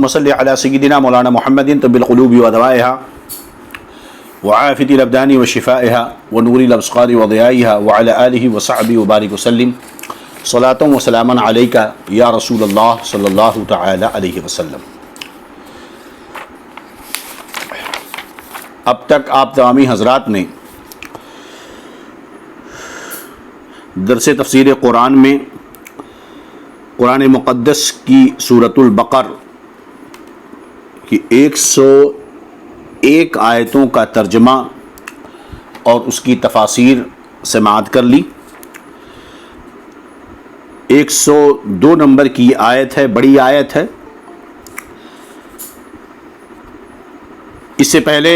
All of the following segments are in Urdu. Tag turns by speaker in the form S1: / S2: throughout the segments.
S1: اللهم صل على سيدنا مولانا محمد طب القلوب ودوائها وعافية الأبدان وشفائها ونور الأبصار وضيائها وعلى آله وصحبه وبارك وسلم صلاة وسلاما عليك يا رسول الله صلی اللہ تعالی علیہ وسلم۔ اب تک آپ تمامی حضرات نے درس تفسیر قرآن میں قرآن مقدس کی سورۃ البقر کی 101 آیتوں کا ترجمہ اور اس کی تفاسیر سماعت کر لی۔ 102 نمبر کی آیت ہے، بڑی آیت ہے۔ اس سے پہلے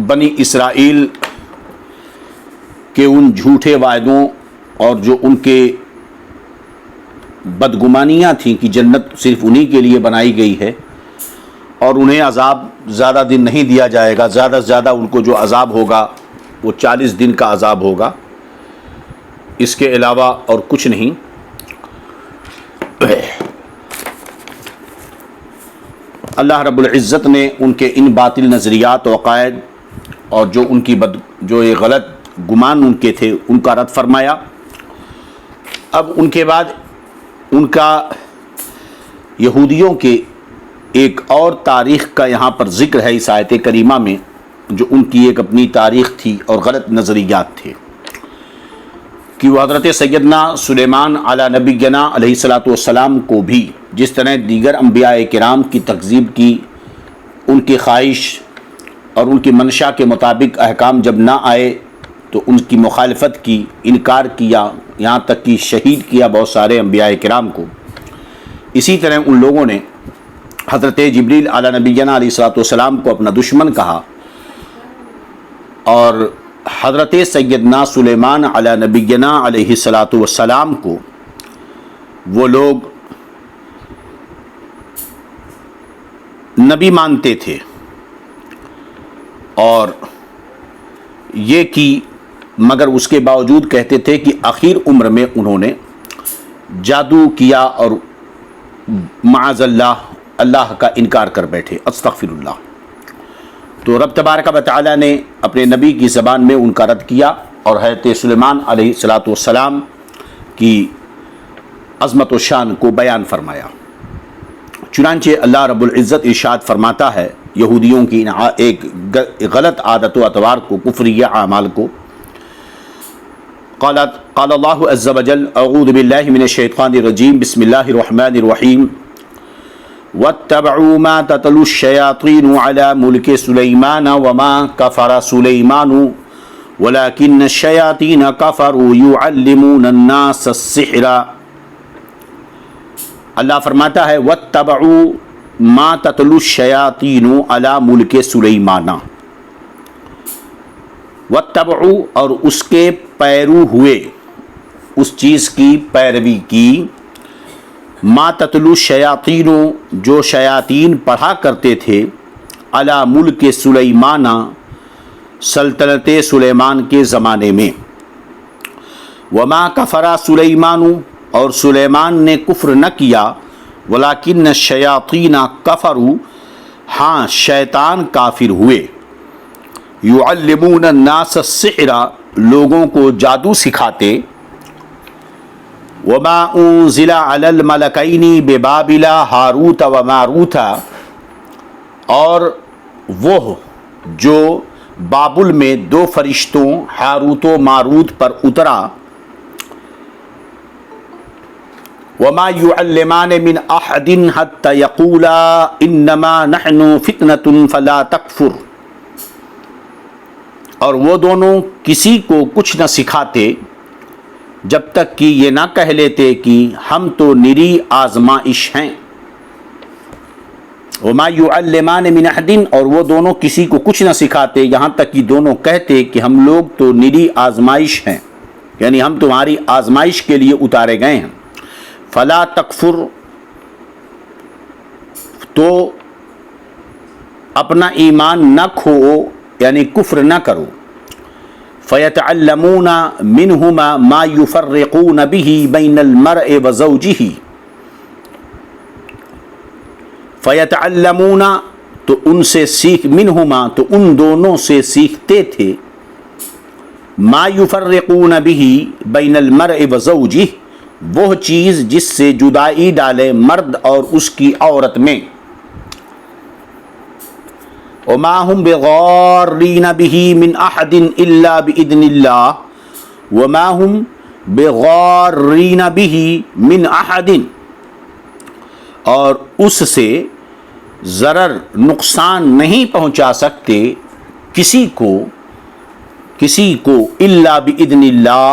S1: بنی اسرائیل کے ان جھوٹے وعدوں اور جو ان کے بدگمانیاں تھیں کہ جنت صرف انہی کے لیے بنائی گئی ہے اور انہیں عذاب زیادہ دن نہیں دیا جائے گا، زیادہ سے زیادہ ان کو جو عذاب ہوگا وہ 40 دن کا عذاب ہوگا، اس کے علاوہ اور کچھ نہیں۔ اللہ رب العزت نے ان کے ان باطل نظریات و عقائد اور جو ان کی جو یہ غلط گمان ان کے تھے ان کا رد فرمایا۔ اب ان کے بعد ان کا یہودیوں کے ایک اور تاریخ کا یہاں پر ذکر ہے اس آیت کریمہ میں، جو ان کی ایک اپنی تاریخ تھی اور غلط نظریات تھے کہ وہ حضرت سیدنا سلیمان علی نبینا علیہ السلام کو بھی جس طرح دیگر انبیاء کرام کی تکذیب کی، ان کی خواہش اور ان کی منشا کے مطابق احکام جب نہ آئے تو ان کی مخالفت کی، انکار کیا، یہاں تک کہ شہید کیا بہت سارے انبیاء کرام کو، اسی طرح ان لوگوں نے حضرت جبریل علی نبینا علیہ السلام کو اپنا دشمن کہا، اور حضرت سیدنا سلیمان علی نبینا علیہ السلام کو وہ لوگ نبی مانتے تھے، اور یہ کی مگر اس کے باوجود کہتے تھے کہ آخر عمر میں انہوں نے جادو کیا اور معاذ اللہ کا انکار کر بیٹھے، استغفر اللہ۔ تو رب تبارک و تعالی نے اپنے نبی کی زبان میں ان کا رد کیا اور حضرت سلیمان علیہ السلام کی عظمت و شان کو بیان فرمایا۔ چنانچہ اللہ رب العزت ارشاد فرماتا ہے یہودیوں کی ایک غلط عادت و اطوار کو، کفریہ اعمال کو، قال اللہ عز وجل اعوذ باللہ من الشیطان الرجیم بسم اللہ الرحمن الرحیم واتبعوا ما تتلو الشیاطین علی ملک سلیمان وما کفر سلیمان ولکن الشیاطین کفروا یعلمون الناس السحر۔ اللہ فرماتا ہے واتبعوا ما تتلو الشیاطین علی ملک سلیمان، واتبعوا اور اس کے پیرو ہوئے، اس چیز کی پیروی کی، ما تتلو الشیاطین جو شیاطین پڑھا کرتے تھے، علی ملک سلیمان سلطنت سلیمان کے زمانے میں، وما کفر سلیمان اور سلیمان نے کفر نہ کیا، ولیکن الشیاطین کفروا ہاں شیطان کافر ہوئے، یعلمون الناس السحر لوگوں کو جادو سکھاتے، وما انزل علی الملکین ببابل ہاروت و ماروت اور وہ جو بابل میں 2 فرشتوں ہاروت و ماروت پر اترا، وما يعلمان من احد حتى يقولا انما نحن فتنة فلا تکفر، اور وہ دونوں کسی کو کچھ نہ سکھاتے جب تک کہ یہ نہ کہہ لیتے کہ ہم تو نری آزمائش ہیں۔ وما يعلمان من احد اور وہ دونوں کسی کو کچھ نہ سکھاتے یہاں تک کہ دونوں کہتے کہ ہم لوگ تو نری آزمائش ہیں، یعنی ہم تمہاری آزمائش کے لیے اتارے گئے ہیں۔ فلا تکفر تو اپنا ایمان نہ کھو، یعنی کفر نہ کرو۔ فیتعلمون منہما ما یفرقون به بین المرء وزوجہ فیتعلمون تو ان سے سیکھ، منہما تو ان دونوں سے سیکھتے تھے، ما یفرقون بہ بین المرء وزوجہ وہ چیز جس سے جدائی ڈالے مرد اور اس کی عورت میں، وما هم بغارین بہ من احد الا باذن اللہ وما هم بغارین بہ من احد اور اس سے ضرر نقصان نہیں پہنچا سکتے کسی کو الا باذن اللہ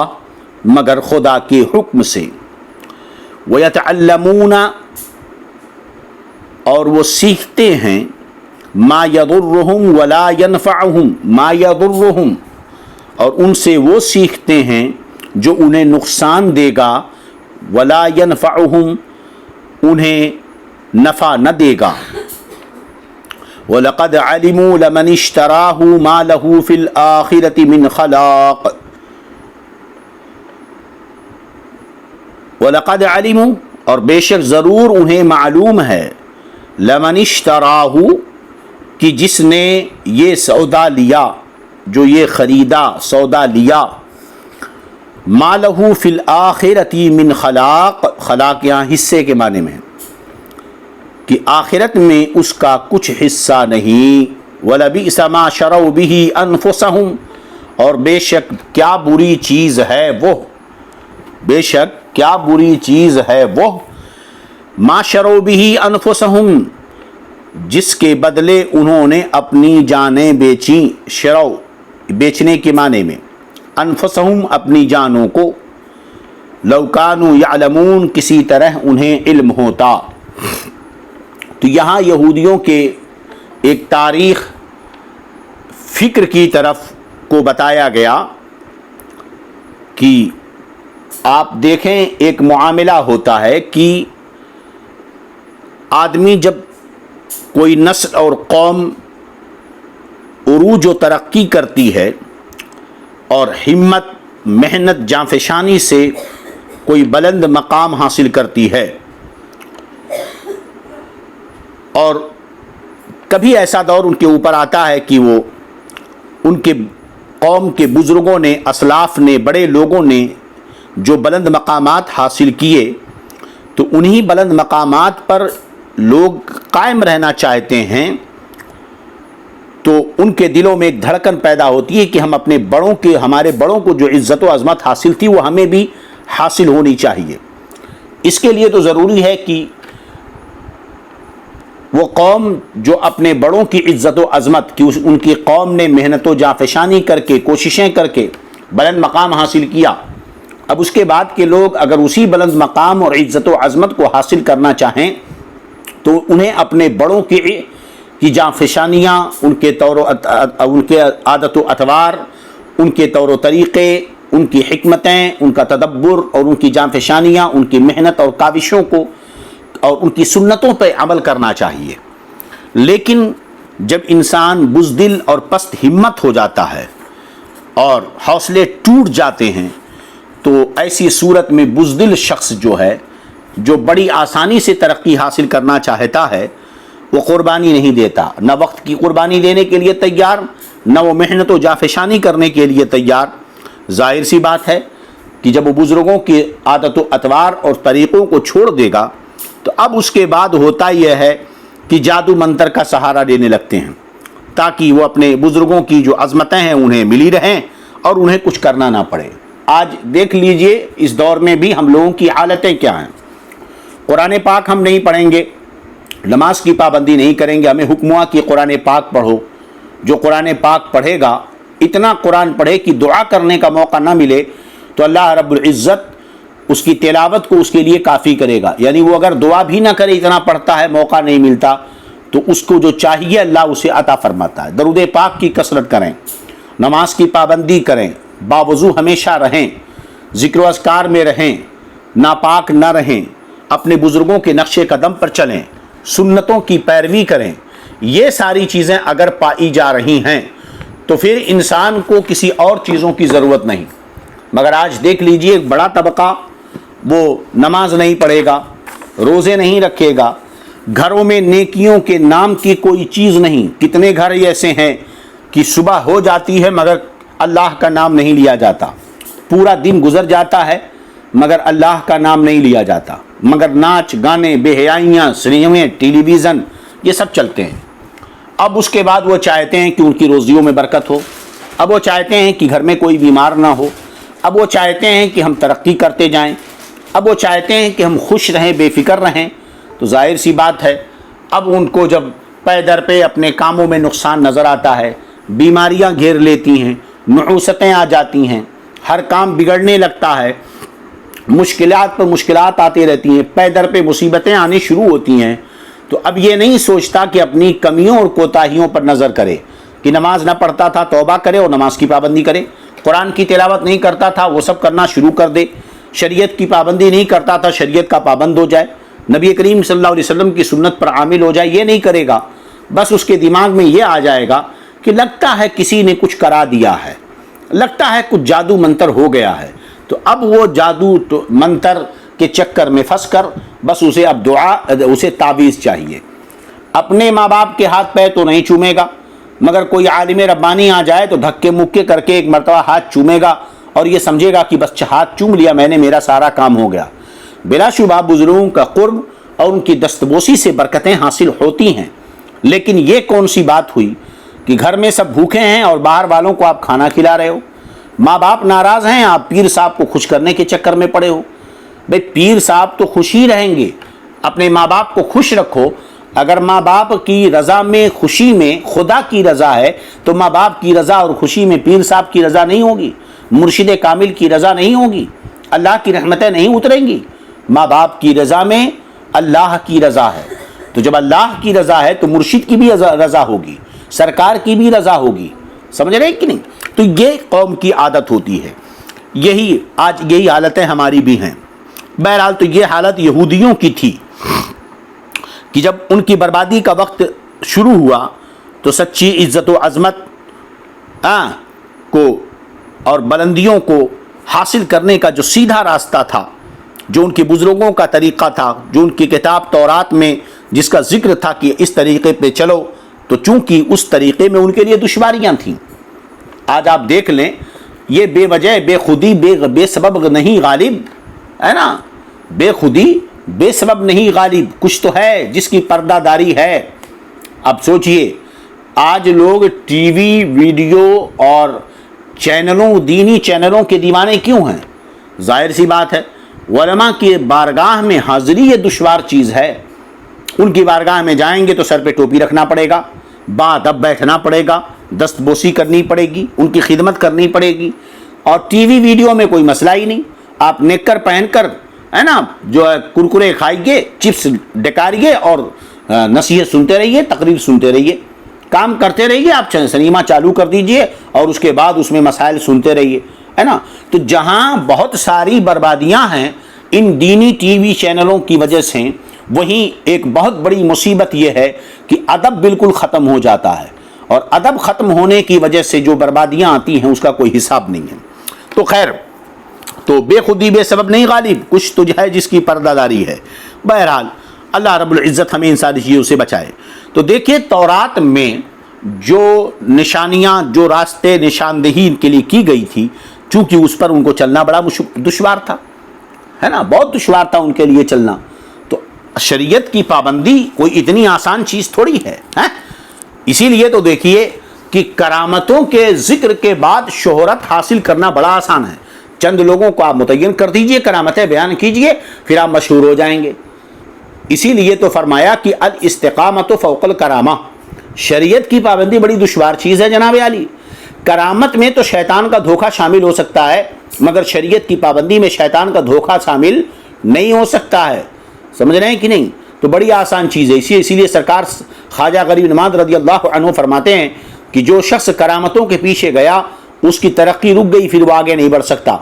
S1: مگر خدا کے حکم سے، ویتعلمون اور وہ سیکھتے ہیں، ما یضرہم ولا ینفعہم ما یضرہم اور ان سے وہ سیکھتے ہیں جو انہیں نقصان دے گا، ولا ینفعہم انہیں نفع نہ دے گا، وَلَقَدْ عَلِمُوا لَمَنِ اشْتَرَاهُ مَا لَهُ فِي الْآخِرَةِ مِنْ خَلَاقٍ وَلَقَدْ عَلِمُوا اور بے شک ضرور انہیں معلوم ہے، لَمَنِ اشْتَرَاهُ کہ جس نے یہ سودا لیا، جو یہ خریدا سودا لیا، مَا لَهُ فِي الْآخِرَةِ مِنْ خَلَاقٍ خلاق یہاں حصے کے معنی میں کہ آخرت میں اس کا کچھ حصہ نہیں، وَلَبِئْسَ مَا شَرَوْا بِهِ أَنفُسَهُمْ اور بے شک کیا بری چیز ہے وہ، بے شک کیا بری چیز ہے وہ، مَا شَرَوْا بِهِ أَنفُسَهُمْ جس کے بدلے انہوں نے اپنی جانیں بیچیں، شرو بیچنے کے معنی میں، انفسہم اپنی جانوں کو، لو کانوا یعلمون کسی طرح انہیں علم ہوتا۔ تو یہاں یہودیوں کے ایک تاریخ فکر کی طرف کو بتایا گیا کہ آپ دیکھیں ایک معاملہ ہوتا ہے کہ آدمی جب کوئی نسل اور قوم عروج و ترقی کرتی ہے اور ہمت محنت جانفشانی سے کوئی بلند مقام حاصل کرتی ہے، اور کبھی ایسا دور ان کے اوپر آتا ہے کہ وہ ان کے قوم کے بزرگوں نے، اسلاف نے، بڑے لوگوں نے جو بلند مقامات حاصل کیے، تو انہی بلند مقامات پر لوگ قائم رہنا چاہتے ہیں، تو ان کے دلوں میں ایک دھڑکن پیدا ہوتی ہے کہ ہم اپنے بڑوں کے، ہمارے بڑوں کو جو عزت و عظمت حاصل تھی وہ ہمیں بھی حاصل ہونی چاہیے۔ اس کے لیے تو ضروری ہے کہ وہ قوم جو اپنے بڑوں کی عزت و عظمت، کہ ان کی قوم نے محنت و جانفشانی کر کے، کوششیں کر کے بلند مقام حاصل کیا، اب اس کے بعد کے لوگ اگر اسی بلند مقام اور عزت و عظمت کو حاصل کرنا چاہیں تو انہیں اپنے بڑوں کی جانفشانیاں، ان کے عادت و اطوار، ان کے طور و طریقے، ان کی حکمتیں، ان کا تدبر اور ان کی جانفشانیاں، ان کی محنت اور کاوشوں کو اور ان کی سنتوں پہ عمل کرنا چاہیے۔ لیکن جب انسان بزدل اور پست ہمت ہو جاتا ہے اور حوصلے ٹوٹ جاتے ہیں، تو ایسی صورت میں بزدل شخص جو ہے، جو بڑی آسانی سے ترقی حاصل کرنا چاہتا ہے، وہ قربانی نہیں دیتا، نہ وقت کی قربانی دینے کے لیے تیار، نہ وہ محنت و جانفشانی کرنے کے لیے تیار۔ ظاہر سی بات ہے کہ جب وہ بزرگوں کی عادت و اطوار اور طریقوں کو چھوڑ دے گا، تو اب اس کے بعد ہوتا یہ ہے کہ جادو منتر کا سہارا لینے لگتے ہیں تاکہ وہ اپنے بزرگوں کی جو عظمتیں ہیں انہیں ملی رہیں اور انہیں کچھ کرنا نہ پڑے۔ آج دیکھ لیجئے اس دور میں بھی ہم لوگوں کی حالتیں کیا ہیں۔ قرآن پاک ہم نہیں پڑھیں گے، نماز کی پابندی نہیں کریں گے، ہمیں حکم ہوا کہ قرآن پاک پڑھو۔ جو قرآن پاک پڑھے گا، اتنا قرآن پڑھے کہ دعا کرنے کا موقع نہ ملے، تو اللہ رب العزت اس کی تلاوت کو اس کے لیے کافی کرے گا۔ یعنی وہ اگر دعا بھی نہ کرے، اتنا پڑھتا ہے، موقع نہیں ملتا، تو اس کو جو چاہیے اللہ اسے عطا فرماتا ہے۔ درود پاک کی کثرت کریں، نماز کی پابندی کریں، باوضو ہمیشہ رہیں، ذکر و اذکار میں رہیں، ناپاک نہ رہیں، اپنے بزرگوں کے نقش قدم پر چلیں، سنتوں کی پیروی کریں۔ یہ ساری چیزیں اگر پائی جا رہی ہیں تو پھر انسان کو کسی اور چیزوں کی ضرورت نہیں۔ مگر آج دیکھ لیجئے ایک بڑا طبقہ وہ نماز نہیں پڑھے گا، روزے نہیں رکھے گا، گھروں میں نیکیوں کے نام کی کوئی چیز نہیں. کتنے گھر ایسے ہیں کہ صبح ہو جاتی ہے مگر اللہ کا نام نہیں لیا جاتا, پورا دن گزر جاتا ہے مگر اللہ کا نام نہیں لیا جاتا, مگر ناچ گانے, بے حیائیاں, سنیمے, ٹیلی ویژن, یہ سب چلتے ہیں. اب اس کے بعد وہ چاہتے ہیں کہ ان کی روزیوں میں برکت ہو, اب وہ چاہتے ہیں کہ گھر میں کوئی بیمار نہ ہو, اب وہ چاہتے ہیں کہ ہم ترقی کرتے جائیں, اب وہ چاہتے ہیں کہ ہم خوش رہیں, بے فکر رہیں. تو ظاہر سی بات ہے اب ان کو جب پے در پہ اپنے کاموں میں نقصان نظر آتا ہے, بیماریاں گھیر لیتی ہیں, نحوستیں آ جاتی ہیں, ہر کام بگڑنے لگتا ہے, مشکلات پر مشکلات آتی رہتی ہیں, پے در پہ مصیبتیں آنی شروع ہوتی ہیں, تو اب یہ نہیں سوچتا کہ اپنی کمیوں اور کوتاہیوں پر نظر کرے کہ نماز نہ پڑھتا تھا توبہ کرے اور نماز کی پابندی کرے, قرآن کی تلاوت نہیں کرتا تھا وہ سب کرنا شروع کر دے, شریعت کی پابندی نہیں کرتا تھا شریعت کا پابند ہو جائے, نبی کریم صلی اللہ علیہ وسلم کی سنت پر عامل ہو جائے. یہ نہیں کرے گا, بس اس کے دماغ میں یہ آ جائے گا کہ لگتا ہے کسی نے کچھ کرا دیا ہے, لگتا ہے کچھ جادو منتر ہو گیا ہے. تو اب وہ جادو منتر کے چکر میں پھنس کر بس اسے اب اسے تعویذ چاہیے. اپنے ماں باپ کے ہاتھ پہ تو نہیں چومے گا, مگر کوئی عالم ربانی آ جائے تو دھکے مکے کر کے ایک مرتبہ ہاتھ چومے گا اور یہ سمجھے گا کہ بس ہاتھ چوم لیا میں نے, میرا سارا کام ہو گیا. بلا شبہ بزرگوں کا قرب اور ان کی دستبوسی سے برکتیں حاصل ہوتی ہیں, لیکن یہ کون سی بات ہوئی کہ گھر میں سب بھوکے ہیں اور باہر والوں کو آپ کھانا کھلا رہے ہو, ماں باپ ناراض ہیں, آپ پیر صاحب کو خوش کرنے کے چکر میں پڑے ہو. بھئی پیر صاحب تو خوش ہی رہیں گے, اپنے ماں باپ کو خوش رکھو. اگر ماں باپ کی رضا میں خوشی میں خدا کی رضا ہے تو ماں باپ کی رضا اور خوشی میں پیر صاحب کی رضا نہیں ہوگی, مرشد کامل کی رضا نہیں ہوگی, اللہ کی رحمتیں نہیں اتریں گی. ماں باپ کی رضا میں اللہ کی رضا ہے, تو جب اللہ کی رضا ہے تو مرشد کی بھی رضا ہوگی, سرکار کی بھی رضا ہوگی. سمجھ رہے ہیں کہ نہیں؟ تو یہ قوم کی عادت ہوتی ہے, یہی آج یہی حالتیں ہماری بھی ہیں. بہرحال تو یہ حالت یہودیوں کی تھی کہ جب ان کی بربادی کا وقت شروع ہوا تو سچی عزت و عظمت کو اور بلندیوں کو حاصل کرنے کا جو سیدھا راستہ تھا, جو ان کے بزرگوں کا طریقہ تھا, جو ان کی کتاب تورات میں جس کا ذکر تھا کہ اس طریقے پہ چلو, تو چونکہ اس طریقے میں ان کے لیے دشواریاں تھیں. آج آپ دیکھ لیں یہ بے وجہ بے خودی بے سبب نہیں غالب ہے نا, بے خودی بے سبب نہیں غالب, کچھ تو ہے جس کی پردہ داری ہے. اب سوچئے آج لوگ ٹی وی ویڈیو اور چینلوں دینی چینلوں کے دیوانے کیوں ہیں؟ ظاہر سی بات ہے علماء کی بارگاہ میں حاضری یہ دشوار چیز ہے. ان کی بارگاہ میں جائیں گے تو سر پہ ٹوپی رکھنا پڑے گا, بادب بیٹھنا پڑے گا, دستبوسی کرنی پڑے گی, ان کی خدمت کرنی پڑے گی. اور ٹی وی ویڈیو میں کوئی مسئلہ ہی نہیں, آپ نیکر پہن کر ہے نا جو ہے کرکرے کھائیے, چپس ڈکاریے اور نصیحت سنتے رہیے, تقریر سنتے رہیے, کام کرتے رہیے. آپ سنیما چالو کر دیجئے اور اس کے بعد اس میں مسائل سنتے رہیے ہے نا. تو جہاں بہت ساری بربادیاں ہیں ان دینی ٹی وی چینلوں کی وجہ سے, وہیں ایک بہت بڑی مصیبت یہ ہے کہ ادب بالکل ختم ہو جاتا ہے, اور ادب ختم ہونے کی وجہ سے جو بربادیاں آتی ہیں اس کا کوئی حساب نہیں ہے. تو خیر, تو بے خودی بے سبب نہیں غالب, کچھ تو ہے جس کی پردہ داری ہے. بہرحال اللہ رب العزت ہمیں ان ساری چیزوں سے بچائے. تو دیکھیے تورات میں جو نشانیاں, جو راستے نشاندہی کے لیے کی گئی تھی, چونکہ اس پر ان کو چلنا بڑا دشوار تھا ہے نا, بہت دشوار تھا ان کے لیے چلنا. تو شریعت کی پابندی کوئی اتنی آسان چیز تھوڑی ہے. اسی لیے تو دیکھیے کہ کرامتوں کے ذکر کے بعد شہرت حاصل کرنا بڑا آسان ہے. چند لوگوں کو آپ متعین کر دیجئے, کرامتیں بیان کیجئے, پھر آپ مشہور ہو جائیں گے. اسی لیے تو فرمایا کہ الاستقامت فوق الکرامہ, شریعت کی پابندی بڑی دشوار چیز ہے جناب عالی. کرامت میں تو شیطان کا دھوکہ شامل ہو سکتا ہے, مگر شریعت کی پابندی میں شیطان کا دھوکہ شامل نہیں ہو سکتا ہے. سمجھ رہے ہیں کہ نہیں؟ تو بڑی آسان چیز ہے. اسی لیے سرکار خواجہ غریب نواز رضی اللہ عنہ فرماتے ہیں کہ جو شخص کرامتوں کے پیچھے گیا اس کی ترقی رک گئی, پھر وہ آگے نہیں بڑھ سکتا.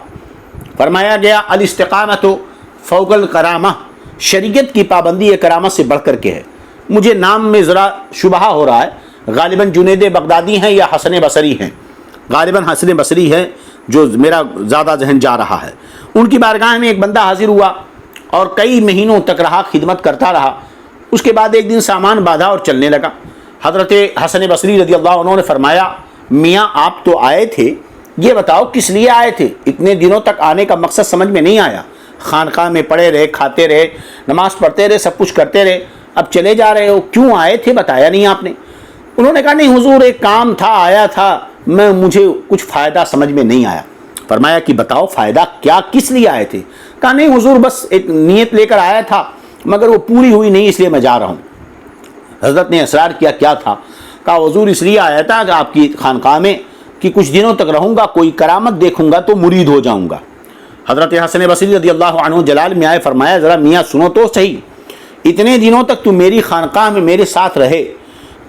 S1: فرمایا گیا الاستقامت فوق الکرامہ, شریعت کی پابندی یہ کرامت سے بڑھ کر کے ہے. مجھے نام میں ذرا شبہ ہو رہا ہے, غالباً جنید بغدادی ہیں یا حسن بصری ہیں, غالباً حسن بصری ہے جو میرا زیادہ ذہن جا رہا ہے. ان کی بارگاہ میں ایک بندہ حاضر ہوا اور کئی مہینوں تک رہا, خدمت کرتا رہا. اس کے بعد ایک دن سامان باندھا اور چلنے لگا۔ حضرت حسن بصری رضی اللہ عنہ نے فرمایا میاں آپ تو آئے تھے، یہ بتاؤ کس لیے آئے تھے؟ اتنے دنوں تک آنے کا مقصد سمجھ میں نہیں آیا، خانقاہ میں پڑے رہے، کھاتے رہے، نماز پڑھتے رہے، سب کچھ کرتے رہے، اب چلے جا رہے ہو، کیوں آئے تھے بتایا نہیں آپ نے؟ انہوں نے کہا نہیں حضور ایک کام تھا، آیا تھا، مجھے کچھ فائدہ سمجھ میں نہیں آیا۔ فرمایا کہ بتاؤ فائدہ کیا، کس لیے آئے تھے؟ کہا نہیں حضور بس ایک نیت لے کر آیا تھا مگر وہ پوری ہوئی نہیں اس لیے میں جا رہا ہوں۔ حضرت نے اصرار کیا کیا تھا؟ کہا حضور اس لیے آیا تھا کہ آپ کی خانقاہ میں کہ کچھ دنوں تک رہوں گا، کوئی کرامت دیکھوں گا تو مرید ہو جاؤں گا۔ حضرت حسن بصری رضی اللہ عنہ جلال میں آئے، فرمایا ذرا میاں سنو تو صحیح، اتنے دنوں تک تم میری خانقاہ میں میرے ساتھ رہے،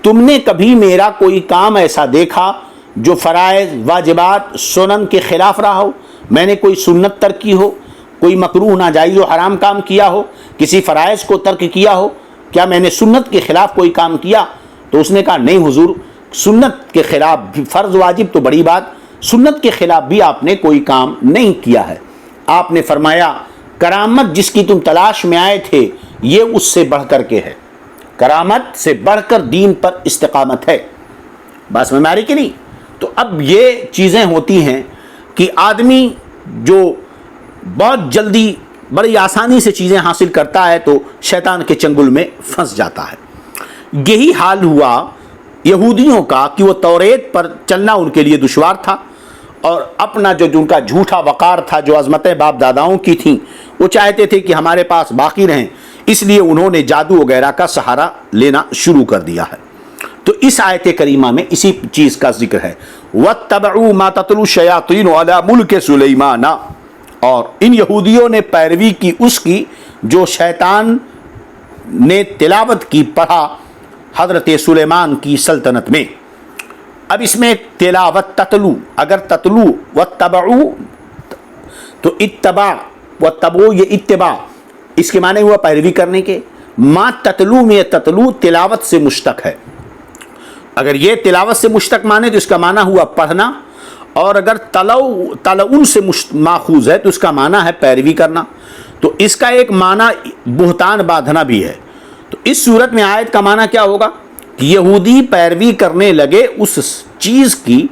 S1: تم نے کبھی میرا کوئی کام ایسا دیکھا جو فرائض واجبات سنن کے خلاف رہا ہو؟ میں نے کوئی سنت ترک کی ہو، کوئی مکروہ ناجائز و حرام کام کیا ہو، کسی فرائض کو ترک کیا ہو؟ کیا میں نے سنت کے خلاف کوئی کام کیا؟ تو اس نے کہا نہیں حضور، سنت کے خلاف بھی، فرض واجب تو بڑی بات، سنت کے خلاف بھی آپ نے کوئی کام نہیں کیا ہے۔ آپ نے فرمایا کرامت جس کی تم تلاش میں آئے تھے یہ اس سے بڑھ کر کے ہے، کرامت سے بڑھ کر دین پر استقامت ہے۔ بس میں ماری کہ نہیں؟ تو اب یہ چیزیں ہوتی ہیں کہ آدمی جو بہت جلدی بڑی آسانی سے چیزیں حاصل کرتا ہے تو شیطان کے چنگل میں پھنس جاتا ہے۔ یہی حال ہوا یہودیوں کا کہ وہ توریت پر چلنا ان کے لیے دشوار تھا، اور اپنا جو ان کا جھوٹا وقار تھا، جو عظمتیں باپ داداؤں کی تھیں، وہ چاہتے تھے کہ ہمارے پاس باقی رہیں، اس لیے انہوں نے جادو وغیرہ کا سہارا لینا شروع کر دیا ہے۔ تو اس آیت کریمہ میں اسی چیز کا ذکر ہے، وَاتَّبَعُوا مَا تَتْلُو الشَّيَاطِينُ عَلَى مُلْكِ سُلَيْمَانَ، اور ان یہودیوں نے پیروی کی اس کی جو شیطان نے تلاوت کی، پڑھا حضرت سلیمان کی سلطنت میں۔ اب اس میں تلاوت تتلو، اگر تتلو واتبعو تو اتباع، واتبعو یہ اتباع، اس کے معنی ہوا پیروی کرنے کے۔ ما تتلو میں تتلو تلاوت سے مشتق ہے، اگر یہ تلاوت سے مشتق مانے تو اس کا معنی ہوا پڑھنا، اور اگر تلعن سے ماخوذ ہے تو اس کا معنی ہے پیروی کرنا۔ تو اس کا ایک معنی بہتان باندھنا بھی ہے۔ تو اس صورت میں آیت کا معنی کیا ہوگا کہ یہودی پیروی کرنے لگے اس چیز کی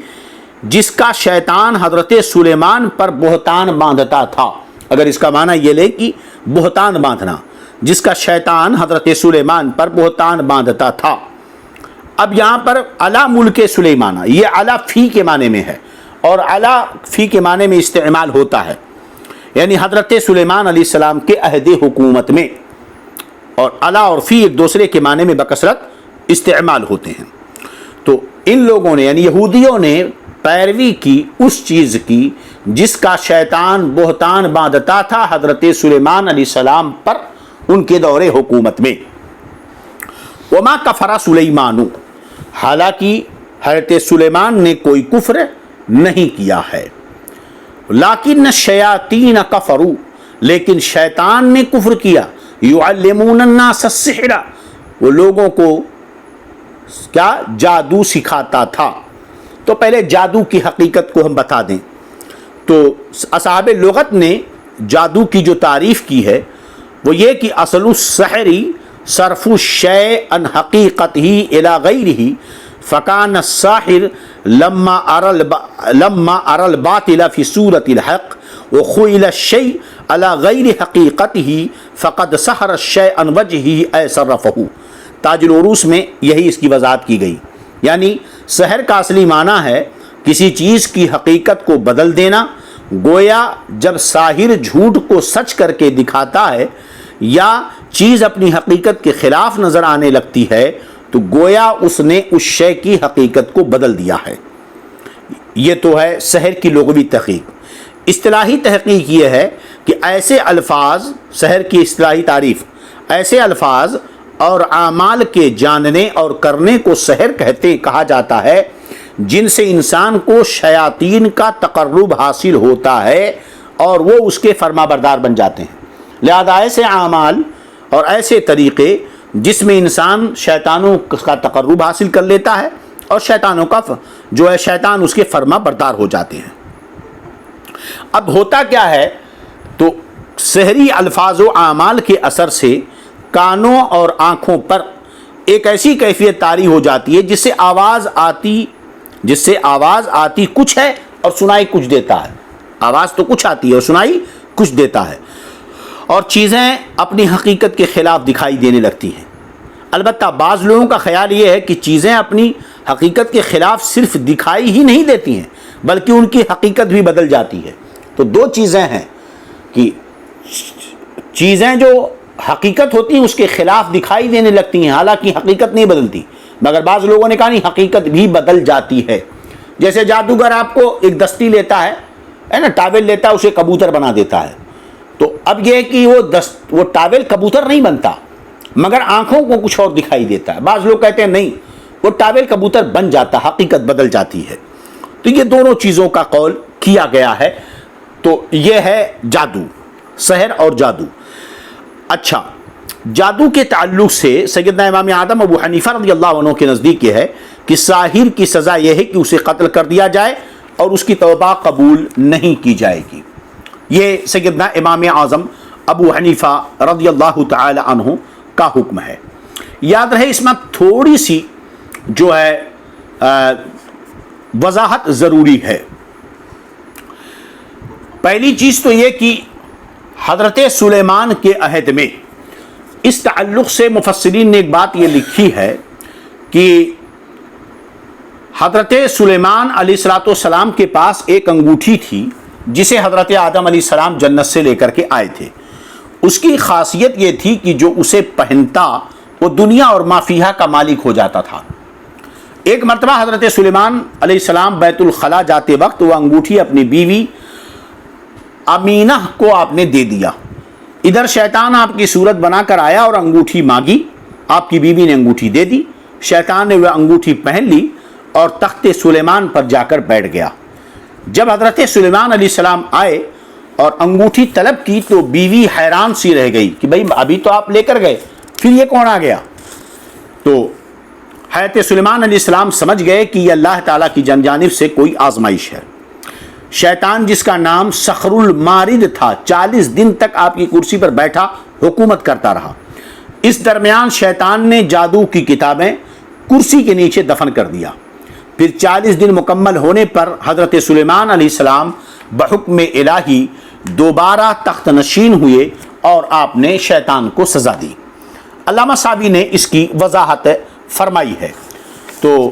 S1: جس کا شیطان حضرت سلیمان پر بہتان باندھتا تھا۔ اگر اس کا معنی یہ لے کہ بہتان باندھنا، جس کا شیطان حضرت سلیمان پر بہتان باندھتا تھا۔ اب یہاں پر علی ملک سلیمان، یہ علی فی کے معنی میں ہے، اور علی فی کے معنی میں استعمال ہوتا ہے، یعنی حضرت سلیمان علیہ السلام کے عہد حکومت میں، اور علی اور فی ایک دوسرے کے معنی میں بکثرت استعمال ہوتے ہیں۔ تو ان لوگوں نے یعنی یہودیوں نے پیروی کی اس چیز کی جس کا شیطان بہتان باندھتا تھا حضرت سلیمان علیہ السلام پر ان کے دور حکومت میں۔ وما کفر سلیمان، حالانکہ حضرت سلیمان نے کوئی کفر نہیں کیا ہے، لیکن الشیاطین کفروا، لیکن شیطان نے کفر کیا، یعلمون الناس السحر، وہ لوگوں کو کیا جادو سکھاتا تھا۔ تو پہلے جادو کی حقیقت کو ہم بتا دیں تو اصحاب لغت نے جادو کی جو تعریف کی ہے وہ یہ کہ اصل السحر صرف الشیء عن حقیقتہ الی غیرہ، فکان الساحر لما ارى الباطل فی صورت الحق وخیل الشیء علی غیر حقیقتہ فقد سحر الشیء عن وجہہ اے صرفہ۔ تاج العروس میں یہی اس کی وضاحت کی گئی، یعنی سحر کا اصلی معنی ہے کسی چیز کی حقیقت کو بدل دینا، گویا جب ساحر جھوٹ کو سچ کر کے دکھاتا ہے یا چیز اپنی حقیقت کے خلاف نظر آنے لگتی ہے تو گویا اس نے اس شے کی حقیقت کو بدل دیا ہے۔ یہ تو ہے سحر کی لغوی تحقیق۔ اصطلاحی تحقیق یہ ہے کہ ایسے الفاظ، سحر کی اصطلاحی تعریف، ایسے الفاظ اور اعمال کے جاننے اور کرنے کو سحر کہا جاتا ہے جن سے انسان کو شیاطین کا تقرب حاصل ہوتا ہے اور وہ اس کے فرما بردار بن جاتے ہیں۔ لہذا ایسے اعمال اور ایسے طریقے جس میں انسان شیطانوں کا تقرب حاصل کر لیتا ہے اور شیطانوں کا جو ہے شیطان اس کے فرما بردار ہو جاتے ہیں۔ اب ہوتا کیا ہے، تو سحری الفاظ و اعمال کے اثر سے کانوں اور آنکھوں پر ایک ایسی کیفیت طاری ہو جاتی ہے جس سے آواز آتی کچھ ہے اور سنائی کچھ دیتا ہے. آواز تو کچھ آتی ہے اور سنائی کچھ دیتا ہے, اور چیزیں اپنی حقیقت کے خلاف دکھائی دینے لگتی ہیں. البتہ بعض لوگوں کا خیال یہ ہے کہ چیزیں اپنی حقیقت کے خلاف صرف دکھائی ہی نہیں دیتی ہیں بلکہ ان کی حقیقت بھی بدل جاتی ہے. تو دو چیزیں ہیں کہ چیزیں جو حقیقت ہوتی ہیں اس کے خلاف دکھائی دینے لگتی ہیں حالانکہ حقیقت نہیں بدلتی, مگر بعض لوگوں نے کہا نہیں حقیقت بھی بدل جاتی ہے. جیسے جادوگر آپ کو ایک دستی لیتا ہے نا, ٹاول لیتا ہے, اسے کبوتر بنا دیتا ہے. تو اب یہ کہ وہ ٹاول کبوتر نہیں بنتا مگر آنکھوں کو کچھ اور دکھائی دیتا ہے. بعض لوگ کہتے ہیں نہیں, وہ ٹاول کبوتر بن جاتا, حقیقت بدل جاتی ہے. تو یہ دونوں چیزوں کا قول کیا گیا ہے. تو یہ ہے جادو, سحر اور جادو. اچھا, جادو کے تعلق سے سیدنا امام اعظم ابو حنیفہ رضی اللہ عنہ کے نزدیک یہ ہے کہ ساحر کی سزا یہ ہے کہ اسے قتل کر دیا جائے اور اس کی توبہ قبول نہیں کی جائے گی. یہ سیدنا امام اعظم ابو حنیفہ رضی اللہ تعالی عنہ کا حکم ہے. یاد رہے اس میں تھوڑی سی جو ہے وضاحت ضروری ہے. پہلی چیز تو یہ کہ حضرت سلیمان کے عہد میں اس تعلق سے مفسرین نے ایک بات یہ لکھی ہے کہ حضرت سلیمان علیہ السلام کے پاس ایک انگوٹھی تھی جسے حضرت آدم علیہ السلام جنت سے لے کر کے آئے تھے. اس کی خاصیت یہ تھی کہ جو اسے پہنتا وہ دنیا اور ما فیہا کا مالک ہو جاتا تھا. ایک مرتبہ حضرت سلیمان علیہ السلام بیت الخلاء جاتے وقت وہ انگوٹھی اپنی بیوی امینہ کو آپ نے دے دیا. ادھر شیطان آپ کی صورت بنا کر آیا اور انگوٹھی مانگی, آپ کی بیوی نے انگوٹھی دے دی. شیطان نے وہ انگوٹھی پہن لی اور تخت سلیمان پر جا کر بیٹھ گیا. جب حضرت سلیمان علیہ السلام آئے اور انگوٹھی طلب کی تو بیوی حیران سی رہ گئی کہ بھئی ابھی تو آپ لے کر گئے, پھر یہ کون آ گیا؟ تو حضرت سلیمان علیہ السلام سمجھ گئے کہ یہ اللہ تعالیٰ کی جانب سے کوئی آزمائش ہے. شیطان جس کا نام صخر المارد تھا 40 دن تک آپ کی کرسی پر بیٹھا حکومت کرتا رہا. اس درمیان شیطان نے جادو کی کتابیں کرسی کے نیچے دفن کر دیا. پھر 40 دن مکمل ہونے پر حضرت سلیمان علیہ السلام بحکم الہی دوبارہ تخت نشین ہوئے اور آپ نے شیطان کو سزا دی. علامہ صابی نے اس کی وضاحت فرمائی ہے. تو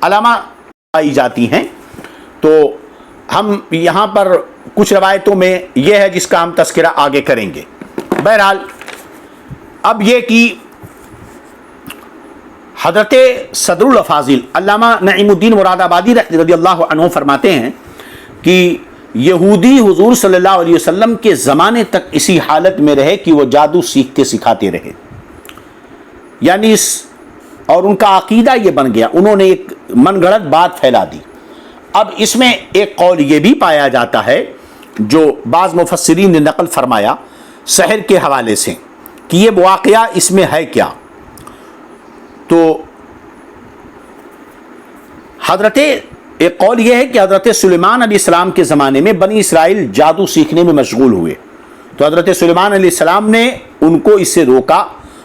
S1: علامہ پائی جاتی ہیں. تو ہم یہاں پر کچھ روایتوں میں یہ ہے جس کا ہم تذکرہ آگے کریں گے. بہرحال اب یہ کہ حضرت صدر الافاضل علامہ نعیم الدین مراد آبادی رضی اللہ عنہ فرماتے ہیں کہ یہودی حضور صلی اللہ علیہ وسلم کے زمانے تک اسی حالت میں رہے کہ وہ جادو سیکھتے سکھاتے رہے. یعنی اور ان کا عقیدہ یہ بن گیا, انہوں نے ایک من گھڑت بات پھیلا دی. اب اس میں ایک قول یہ بھی پایا جاتا ہے جو بعض مفسرین نے نقل فرمایا سحر کے حوالے سے کہ یہ واقعہ اس میں ہے کیا. تو ایک قول یہ ہے کہ حضرت سلیمان علیہ السلام کے زمانے میں بنی اسرائیل جادو سیکھنے میں مشغول ہوئے, تو حضرت سلیمان علیہ السلام نے ان کو اس سے روکا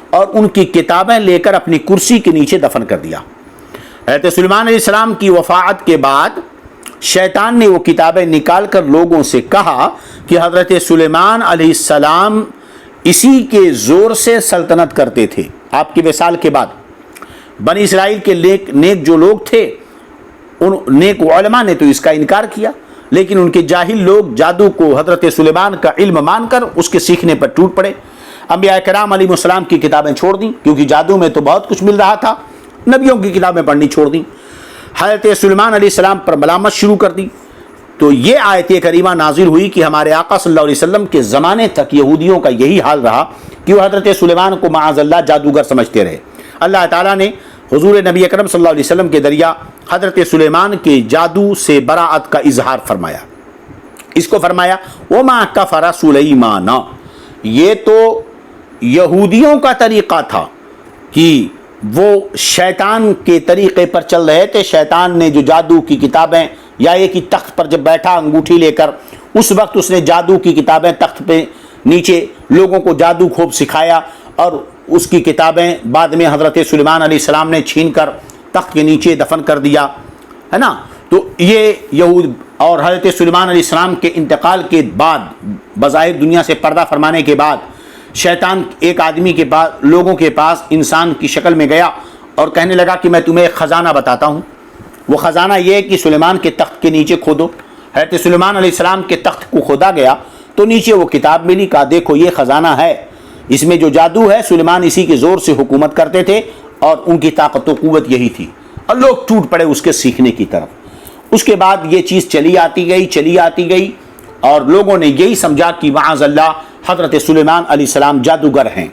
S1: اور ان کی کتابیں لے کر اپنی کرسی کے نیچے دفن کر دیا. حضرت سلیمان علیہ السلام کی وفات کے بعد شیطان نے وہ کتابیں نکال کر لوگوں سے کہا کہ حضرت سلیمان علیہ السلام اسی کے زور سے سلطنت کرتے تھے. آپ کی وصال کے بعد بنی اسرائیل کے نیک جو لوگ تھے ان نیک علماء نے تو اس کا انکار کیا, لیکن ان کے جاہل لوگ جادو کو حضرت سلیمان کا علم مان کر اس کے سیکھنے پر ٹوٹ پڑے. انبیاء کرام علیہ السلام کی کتابیں چھوڑ دیں کیونکہ جادو میں تو بہت کچھ مل رہا تھا, نبیوں کی کتابیں پڑھنی چھوڑ دیں. حضرت سلیمان علیہ السلام پر ملامت شروع کر دی. تو یہ آیت کریمہ نازل ہوئی کہ ہمارے آقا صلی اللہ علیہ وسلم کے زمانے تک یہودیوں کا یہی حال رہا کہ وہ حضرت سلیمان کو معاذ اللہ جادوگر سمجھتے رہے. اللہ تعالیٰ نے حضور نبی اکرم صلی اللہ علیہ وسلم کے ذریعہ حضرت سلیمان کے جادو سے براعت کا اظہار فرمایا. اس کو فرمایا وَمَا كَفَرَ سُلَيْمَانَ, یہ تو یہودیوں کا طریقہ تھا کہ وہ شیطان کے طریقے پر چل رہے تھے. شیطان نے جو جادو کی کتابیں یا ایک ہی تخت پر جب بیٹھا انگوٹھی لے کر, اس وقت اس نے جادو کی کتابیں تخت پہ نیچے لوگوں کو جادو خوب سکھایا اور اس کی کتابیں بعد میں حضرت سلیمان علیہ السلام نے چھین کر تخت کے نیچے دفن کر دیا ہے نا. تو یہ یہود اور حضرت سلیمان علیہ السلام کے انتقال کے بعد بظاہر دنیا سے پردہ فرمانے کے بعد شیطان ایک آدمی کے پاس, لوگوں کے پاس انسان کی شکل میں گیا اور کہنے لگا کہ میں تمہیں ایک خزانہ بتاتا ہوں. وہ خزانہ یہ ہے کہ سلیمان کے تخت کے نیچے کھودو. حضرت سلیمان علیہ السلام کے تخت کو کھودا گیا تو نیچے وہ کتاب ملی. کہا دیکھو یہ خزانہ ہے, اس میں جو جادو ہے سلیمان اسی کے زور سے حکومت کرتے تھے اور ان کی طاقت و قوت یہی تھی, اور لوگ ٹوٹ پڑے اس کے سیکھنے کی طرف. اس کے بعد یہ چیز چلی آتی گئی اور لوگوں نے یہی سمجھا کہ معاذ اللہ حضرت سلیمان علیہ السلام جادوگر ہیں,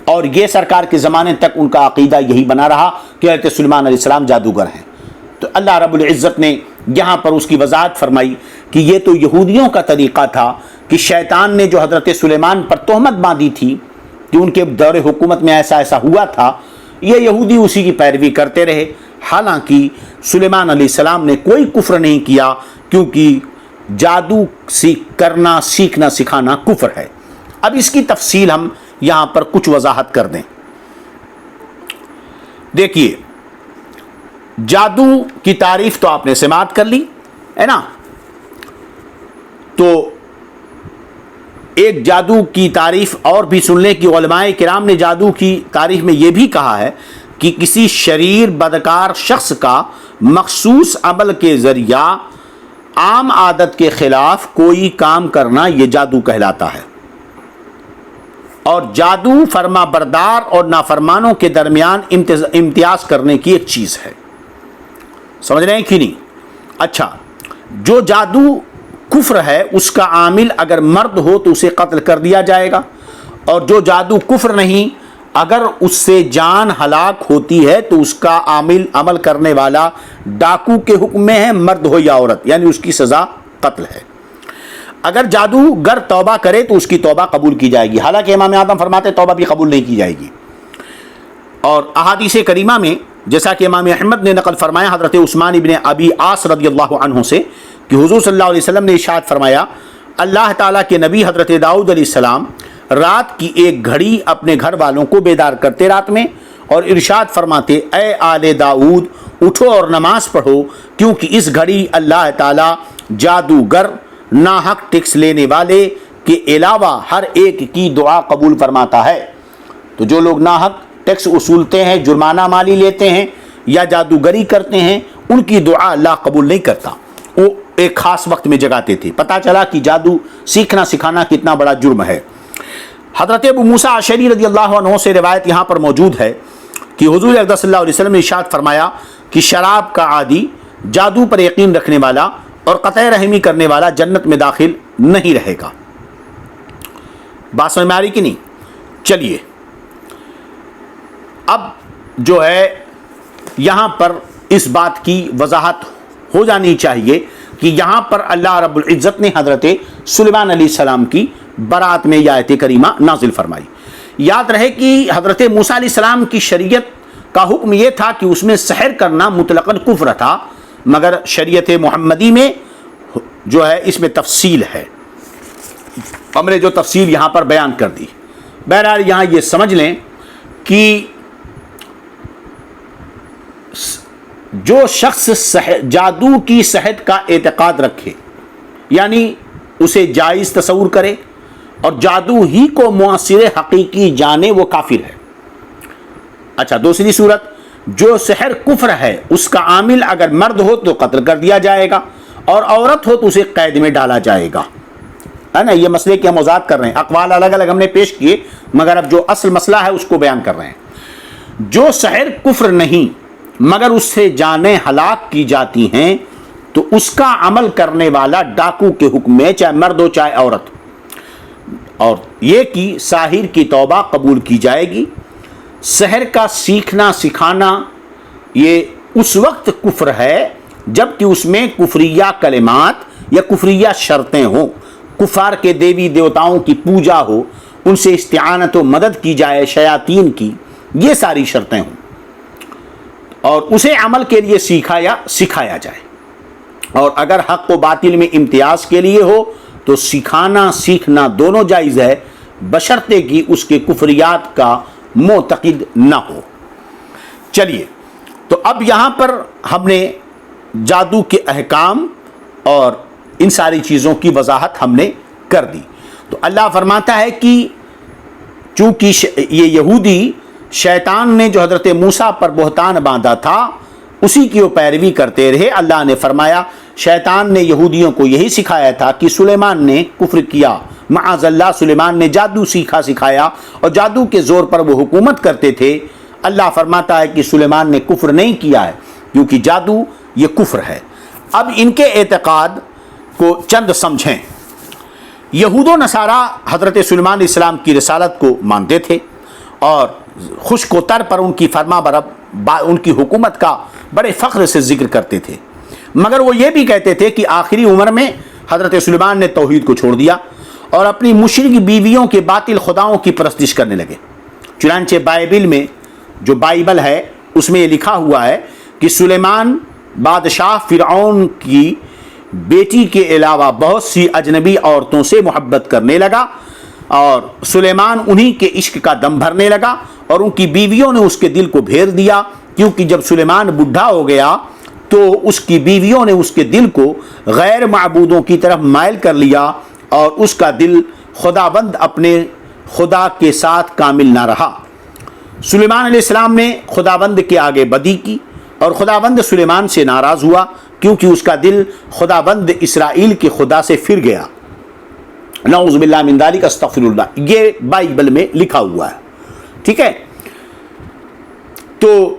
S1: اور یہ سرکار کے زمانے تک ان کا عقیدہ یہی بنا رہا کہ حضرت سلیمان علیہ السلام جادوگر ہیں. تو اللہ رب العزت نے یہاں پر اس کی وضاحت فرمائی کہ یہ تو یہودیوں کا طریقہ تھا کہ شیطان نے جو حضرت سلیمان پر تہمت باندھی تھی کہ ان کے دور حکومت میں ایسا ہوا تھا, یہ یہودی اسی کی پیروی کرتے رہے. حالانکہ سلیمان علیہ السلام نے کوئی کفر نہیں کیا, کیونکہ جادو کرنا سیکھنا سکھانا کفر ہے. اب اس کی تفصیل ہم یہاں پر کچھ وضاحت کر دیں. دیکھیے, جادو کی تعریف تو آپ نے سماعت کر لی ہے نا. تو ایک جادو کی تعریف اور بھی سن لیں کہ علماء کرام نے جادو کی تعریف میں یہ بھی کہا ہے کہ کسی شریر بدکار شخص کا مخصوص عمل کے ذریعہ عام عادت کے خلاف کوئی کام کرنا یہ جادو کہلاتا ہے. اور جادو فرما بردار اور نافرمانوں کے درمیان امتیاز کرنے کی ایک چیز ہے. سمجھ رہے ہیں کہ نہیں؟ اچھا, جو جادو کفر ہے اس کا عامل اگر مرد ہو تو اسے قتل کر دیا جائے گا, اور جو جادو کفر نہیں اگر اس سے جان ہلاک ہوتی ہے تو اس کا عامل عمل کرنے والا ڈاکو کے حکم میں ہے, مرد ہو یا عورت, یعنی اس کی سزا قتل ہے. اگر جادوگر توبہ کرے تو اس کی توبہ قبول کی جائے گی, حالانکہ امام اعظم فرماتے توبہ بھی قبول نہیں کی جائے گی. اور احادیث کریمہ میں جیسا کہ امام احمد نے نقل فرمایا حضرت عثمان ابن ابی عاص رضی اللہ عنہ سے کہ حضور صلی اللہ علیہ وسلم نے ارشاد فرمایا, اللہ تعالیٰ کے نبی حضرت داؤد علیہ السلام رات کی ایک گھڑی اپنے گھر والوں کو بیدار کرتے رات میں, اور ارشاد فرماتے اے آل داؤد اٹھو اور نماز پڑھو, کیونکہ اس گھڑی اللہ تعالیٰ جادوگر ناحق ٹیکس لینے والے کے علاوہ ہر ایک کی دعا قبول فرماتا ہے. تو جو لوگ ناحق ٹیکس اصولتے ہیں, جرمانہ مالی لیتے ہیں یا جادوگری کرتے ہیں, ان کی دعا اللہ قبول نہیں کرتا. وہ ایک خاص وقت میں جگاتے تھے. پتہ چلا کہ جادو سیکھنا سکھانا کتنا بڑا جرم ہے. حضرت ابو موسیٰ اشعری رضی اللہ عنہ سے روایت یہاں پر موجود ہے کہ حضور اقدس صلی اللہ علیہ وسلم نے ارشاد فرمایا کہ شراب کا عادی, جادو پر یقین رکھنے والا اور قطع رحمی کرنے والا جنت میں داخل نہیں رہے گا. بات سمجھ میں آ رہی کہ نہیں؟ چلیے اب جو ہے یہاں پر اس بات کی وضاحت ہو جانی چاہیے کہ یہاں پر اللہ رب العزت نے حضرت سلیمان علیہ السلام کی برات میں یہ آیت کریمہ نازل فرمائی. یاد رہے کہ حضرت موسیٰ علیہ السلام کی شریعت کا حکم یہ تھا کہ اس میں سحر کرنا مطلقاً کفر تھا, مگر شریعت محمدی میں جو ہے اس میں تفصیل ہے. ہم نے جو تفصیل یہاں پر بیان کر دی. بہرحال یہاں یہ سمجھ لیں کہ جو شخص جادو کی صحت کا اعتقاد رکھے, یعنی اسے جائز تصور کرے اور جادو ہی کو مؤثر حقیقی جانے, وہ کافر ہے. اچھا, دوسری صورت, جو سحر کفر ہے اس کا عامل اگر مرد ہو تو قتل کر دیا جائے گا, اور عورت ہو تو اسے قید میں ڈالا جائے گا, ہے نا. یہ مسئلے کی ہم وضاحت کر رہے ہیں, اقوال الگ الگ ہم نے پیش کیے, مگر اب جو اصل مسئلہ ہے اس کو بیان کر رہے ہیں. جو سحر کفر نہیں مگر اس سے جانیں ہلاک کی جاتی ہیں تو اس کا عمل کرنے والا ڈاکو کے حکم میں, چاہے مرد ہو چاہے عورت, اور یہ کہ ساحر کی توبہ قبول کی جائے گی. سحر کا سیکھنا سکھانا یہ اس وقت کفر ہے جب کہ اس میں کفریہ کلمات یا کفریہ شرطیں ہوں, کفار کے دیوی دیوتاؤں کی پوجا ہو, ان سے استعانت و مدد کی جائے شیاطین کی, یہ ساری شرطیں ہوں, اور اسے عمل کے لیے سکھایا جائے. اور اگر حق و باطل میں امتیاز کے لیے ہو تو سکھانا سیکھنا دونوں جائز ہے, بشرطے کہ اس کے کفریات کا معتقد نہ ہو۔ چلیے، تو اب یہاں پر ہم نے جادو کے احکام اور ان ساری چیزوں کی وضاحت ہم نے کر دی۔ تو اللہ فرماتا ہے کہ چونکہ یہ یہودی شیطان نے جو حضرت موسیٰ پر بہتان باندھا تھا اسی کی وہ پیروی کرتے رہے، اللہ نے فرمایا شیطان نے یہودیوں کو یہی سکھایا تھا کہ سلیمان نے کفر کیا، معاذ اللہ سلیمان نے جادو سکھایا اور جادو کے زور پر وہ حکومت کرتے تھے۔ اللہ فرماتا ہے کہ سلیمان نے کفر نہیں کیا ہے، کیونکہ جادو یہ کفر ہے۔ اب ان کے اعتقاد کو چند سمجھیں۔ یہود و نصارہ حضرت سلیمان علیہ السلام کی رسالت کو مانتے تھے اور خشک و تر پر ان کی فرما ان کی حکومت کا بڑے فخر سے ذکر کرتے تھے، مگر وہ یہ بھی کہتے تھے کہ آخری عمر میں حضرت سلیمان نے توحید کو چھوڑ دیا اور اپنی مشرک بیویوں کے باطل خداؤں کی پرستش کرنے لگے۔ چنانچہ بائبل میں جو بائبل ہے اس میں یہ لکھا ہوا ہے کہ سلیمان بادشاہ فرعون کی بیٹی کے علاوہ بہت سی اجنبی عورتوں سے محبت کرنے لگا اور سلیمان انہی کے عشق کا دم بھرنے لگا اور ان کی بیویوں نے اس کے دل کو پھیر دیا، کیونکہ جب سلیمان بڈھا ہو گیا تو اس کی بیویوں نے اس کے دل کو غیر معبودوں کی طرف مائل کر لیا اور اس کا دل خداوند اپنے خدا کے ساتھ کامل نہ رہا۔ سلیمان علیہ السلام نے خداوند کے آگے بدی کی اور خداوند سلیمان سے ناراض ہوا، کیونکہ اس کا دل خداوند اسرائیل کے خدا سے پھر گیا۔ نعوذ باللہ من ذالک، استغفر اللہ، یہ بائبل میں لکھا ہوا ہے، ٹھیک ہے۔ تو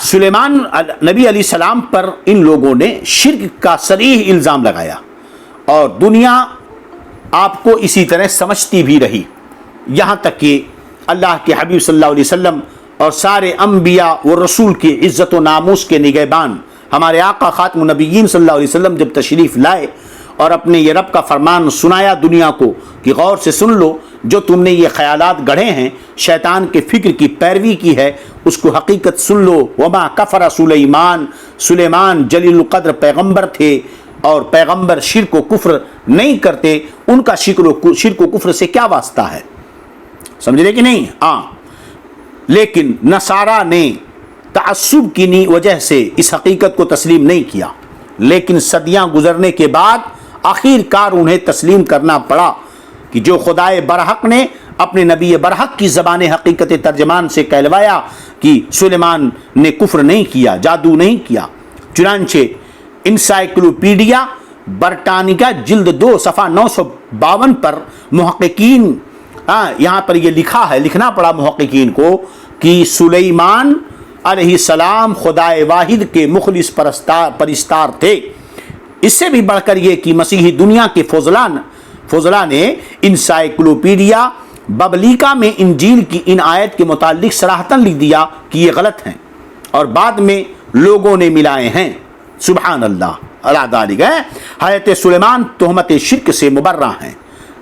S1: سلیمان نبی علیہ السلام پر ان لوگوں نے شرک کا صریح الزام لگایا اور دنیا آپ کو اسی طرح سمجھتی بھی رہی، یہاں تک کہ اللہ کے حبیب صلی اللہ علیہ وسلم اور سارے انبیاء و رسول کی عزت و ناموس کے نگہبان ہمارے آقا خاتم النبیین صلی اللہ علیہ وسلم جب تشریف لائے اور اپنے یہ رب کا فرمان سنایا دنیا کو کہ غور سے سن لو، جو تم نے یہ خیالات گڑھے ہیں، شیطان کے فکر کی پیروی کی ہے، اس کو حقیقت سن لو۔ وما کفر سلیمان جلیل القدر پیغمبر تھے اور پیغمبر شرک و کفر نہیں کرتے، ان کا شرک و کفر سے کیا واسطہ ہے، سمجھ رہے کہ نہیں؟ لیکن نصارہ نے تعصب کی وجہ سے اس حقیقت کو تسلیم نہیں کیا، لیکن صدیاں گزرنے کے بعد آخر کار انہیں تسلیم کرنا پڑا کہ جو خدائے برحق نے اپنے نبی برحق کی زبان حقیقت ترجمان سے کہلوایا کہ سلیمان نے کفر نہیں کیا، جادو نہیں کیا۔ چنانچہ انسائکلوپیڈیا برٹانیکا جلد 2 صفحہ 952 پر محققین یہاں پر یہ لکھا ہے، لکھنا پڑا محققین کو کہ سلیمان علیہ السلام خدائے واحد کے مخلص پرستار تھے۔ اس سے بھی بڑھ کر یہ کہ مسیحی دنیا کے فضلاء نے انسائکلوپیڈیا ببلیکا میں انجیل کی ان آیت کے متعلق صراحتاً لکھ دیا کہ یہ غلط ہیں اور بعد میں لوگوں نے ملائے ہیں۔ سبحان اللہ، اللہ ذالک ہے۔ حضرت سلیمان تہمت شرک سے مبرہ ہیں۔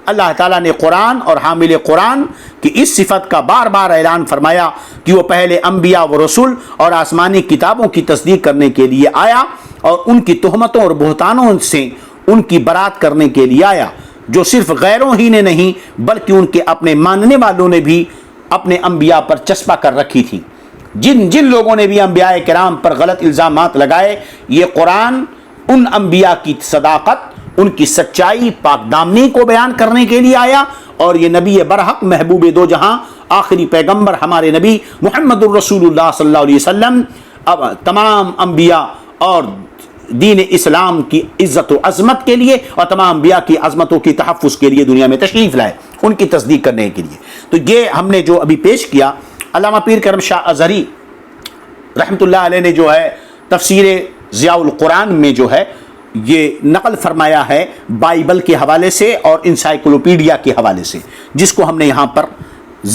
S1: اللہ تعالیٰ نے قرآن اور حامل قرآن کی اس صفت کا بار بار اعلان فرمایا کہ وہ پہلے انبیاء و رسول اور آسمانی کتابوں کی تصدیق کرنے کے لیے آیا اور ان کی تہمتوں اور بہتانوں سے ان کی برات کرنے کے لیے آیا، جو صرف غیروں ہی نے نہیں بلکہ ان کے اپنے ماننے والوں نے بھی اپنے انبیاء پر چسپاں کر رکھی تھی۔ جن لوگوں نے بھی انبیاء کرام پر غلط الزامات لگائے، یہ قرآن ان انبیاء کی صداقت، ان کی سچائی، پاک دامنی کو بیان کرنے کے لیے آیا، اور یہ نبی برحق محبوب دو جہاں آخری پیغمبر ہمارے نبی محمد الرسول اللہ صلی اللہ علیہ وسلم اب تمام انبیاء اور دین اسلام کی عزت و عظمت کے لیے اور تمام انبیاء کی عظمتوں کی تحفظ کے لیے دنیا میں تشریف لائے، ان کی تصدیق کرنے کے لیے۔ تو یہ ہم نے جو ابھی پیش کیا، علامہ پیر کرم شاہ ازہری رحمۃ اللہ علیہ نے جو ہے تفسیر ضیاء القرآن میں جو ہے یہ نقل فرمایا ہے بائبل کے حوالے سے اور انسائکلوپیڈیا کے حوالے سے، جس کو ہم نے یہاں پر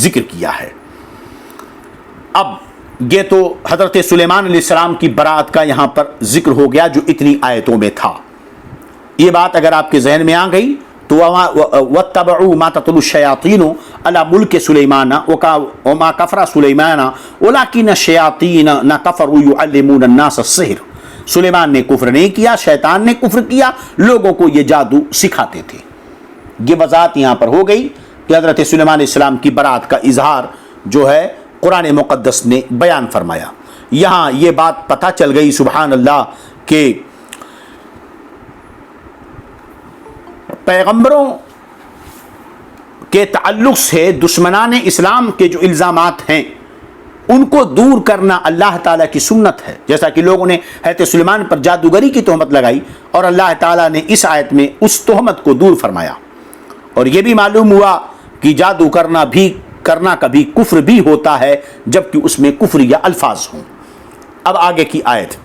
S1: ذکر کیا ہے۔ اب یہ تو حضرت سلیمان علیہ السلام کی برات کا یہاں پر ذکر ہو گیا جو اتنی آیتوں میں تھا۔ یہ بات اگر آپ کے ذہن میں آ گئی تو وَاتَّبَعُوا مَا تَتْلُو الشَّيَاطِينُ عَلَىٰ مُلْكِ سُلَيْمَانَ وَمَا كَفَرَ سُلَيْمَانَ وَلَٰكِنَّ الشَّيَاطِينَ كَفَرُوا يُعَلِّمُونَ النَّاسَ السِّحْرَ۔ سلیمان نے کفر نہیں کیا، شیطان نے کفر کیا، لوگوں کو یہ جادو سکھاتے تھے۔ یہ وضاحت یہاں پر ہو گئی کہ حضرت سلیمان علیہ السلام کی برات کا اظہار جو ہے قرآن مقدس نے بیان فرمایا۔ یہاں یہ بات پتہ چل گئی سبحان اللہ کہ پیغمبروں کے تعلق سے دشمنان اسلام کے جو الزامات ہیں ان کو دور کرنا اللہ تعالیٰ کی سنت ہے، جیسا کہ لوگوں نے حضرت سلیمان پر جادوگری کی تہمت لگائی اور اللہ تعالیٰ نے اس آیت میں اس تہمت کو دور فرمایا، اور یہ بھی معلوم ہوا کہ جادو کرنا کبھی کفر بھی ہوتا ہے جبکہ اس میں کفریہ الفاظ ہوں۔ اب آگے کی آیت،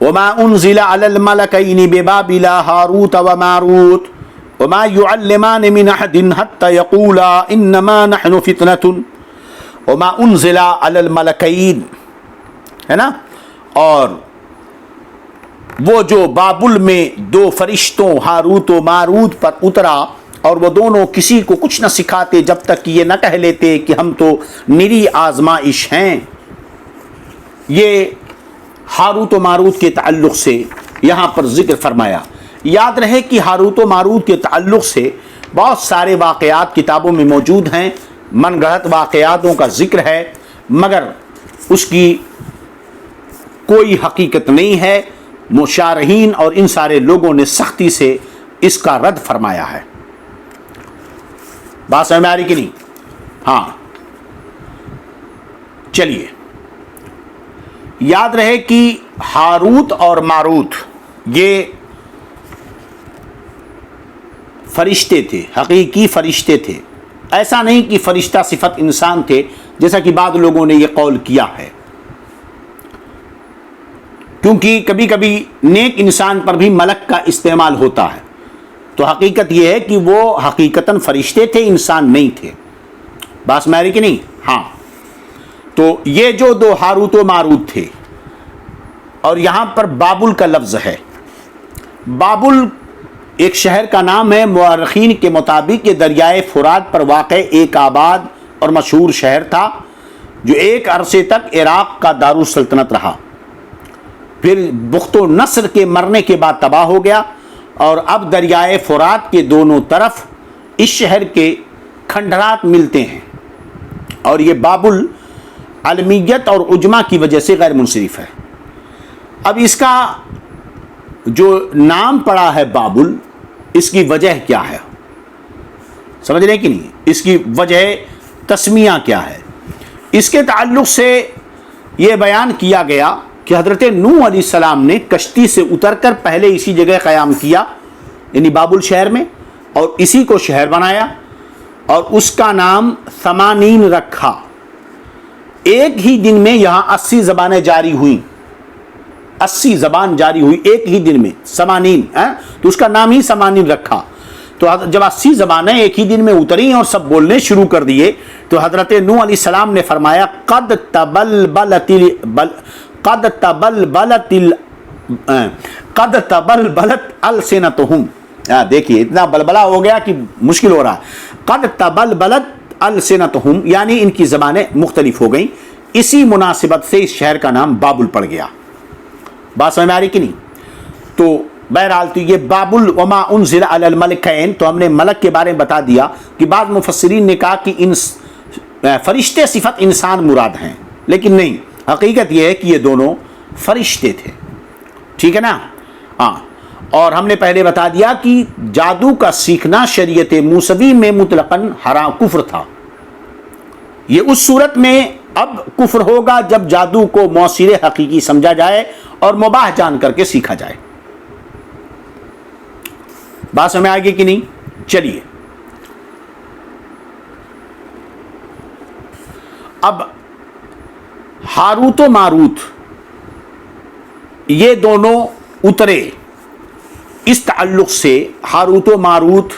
S1: وما انزل على الملكين ببابل هاروت وماروت وما يعلمان من احد حتى يقولا انما نحن فتنة وما انزل على الملكين، ہے نا، اور وہ جو بابل میں دو فرشتوں ہاروت و ماروت پر اترا اور وہ دونوں کسی کو کچھ نہ سکھاتے جب تک کہ یہ نہ کہہ لیتے کہ ہم تو نری آزمائش ہیں۔ یہ ہاروت و ماروت کے تعلق سے یہاں پر ذکر فرمایا۔ یاد رہے کہ ہاروت و ماروت کے تعلق سے بہت سارے واقعات کتابوں میں موجود ہیں، من گھڑت واقعاتوں کا ذکر ہے، مگر اس کی کوئی حقیقت نہیں ہے۔ مشارحین اور ان سارے لوگوں نے سختی سے اس کا رد فرمایا ہے۔ بات سمجھ میں آ رہی کہ نہیں؟ ہاں، چلیے یاد رہے کہ ہاروت اور ماروت یہ فرشتے تھے، حقیقی فرشتے تھے، ایسا نہیں کہ فرشتہ صفت انسان تھے جیسا کہ بعض لوگوں نے یہ قول کیا ہے، کیونکہ کبھی کبھی نیک انسان پر بھی ملک کا استعمال ہوتا ہے، تو حقیقت یہ ہے کہ وہ حقیقتاً فرشتے تھے، انسان نہیں تھے۔ بات میں آ رہی کہ نہیں؟ ہاں، تو یہ جو دو ہاروت و ماروت تھے، اور یہاں پر بابل کا لفظ ہے۔ بابل ایک شہر کا نام ہے، مورخین کے مطابق یہ دریائے فرات پر واقع ایک آباد اور مشہور شہر تھا جو ایک عرصے تک عراق کا دارالسلطنت رہا، پھر بخت و نصر کے مرنے کے بعد تباہ ہو گیا، اور اب دریائے فرات کے دونوں طرف اس شہر کے کھنڈرات ملتے ہیں، اور یہ بابل علمیت اور عجمہ کی وجہ سے غیر منصرف ہے۔ اب اس کا جو نام پڑا ہے بابل، اس کی وجہ کیا ہے؟ سمجھ رہے کہ نہیں؟ اس کی وجہ تسمیہ کیا ہے؟ اس کے تعلق سے یہ بیان کیا گیا کہ حضرت نوح علیہ السلام نے کشتی سے اتر کر پہلے اسی جگہ قیام کیا، یعنی بابل شہر میں، اور اسی کو شہر بنایا اور اس کا نام ثمانین رکھا۔ ایک ہی دن میں یہاں 80 زبانیں جاری ہوئیں، 80 زبان جاری ہوئی ایک ہی دن میں، ثمانین، تو اس کا نام ہی ثمانین رکھا۔ تو جب 80 زبانیں ایک ہی دن میں اتریں اور سب بولنے شروع کر دیے تو حضرت نوح علیہ السلام نے فرمایا قد تبلبلت السنتہم، دیکھیے اتنا بلبلا ہو گیا کہ مشکل ہو رہا ہے۔ قد تبلبلت السنتہم یعنی ان کی زبانیں مختلف ہو گئیں، اسی مناسبت سے اس شہر کا نام بابل پڑ گیا۔ بات سمجھ میں آ رہی کہ نہیں؟ تو بہرحال تو یہ بابل وما انزل علی الملکین، تو ہم نے ملک کے بارے میں بتا دیا کہ بعض مفسرین نے کہا کہ ان فرشتے صفت انسان مراد ہیں، لیکن نہیں، حقیقت یہ ہے کہ یہ دونوں فرشتے تھے، ٹھیک ہے نا؟ ہاں، اور ہم نے پہلے بتا دیا کہ جادو کا سیکھنا شریعت موسوی میں مطلقاً حرام کفر تھا۔ یہ اس صورت میں اب کفر ہوگا جب جادو کو موثر حقیقی سمجھا جائے اور مباح جان کر کے سیکھا جائے۔ بات سمجھ آئے گی کہ نہیں؟ چلیے اب ہاروت و ماروت یہ دونوں اترے، اس تعلق سے ہاروت و ماروت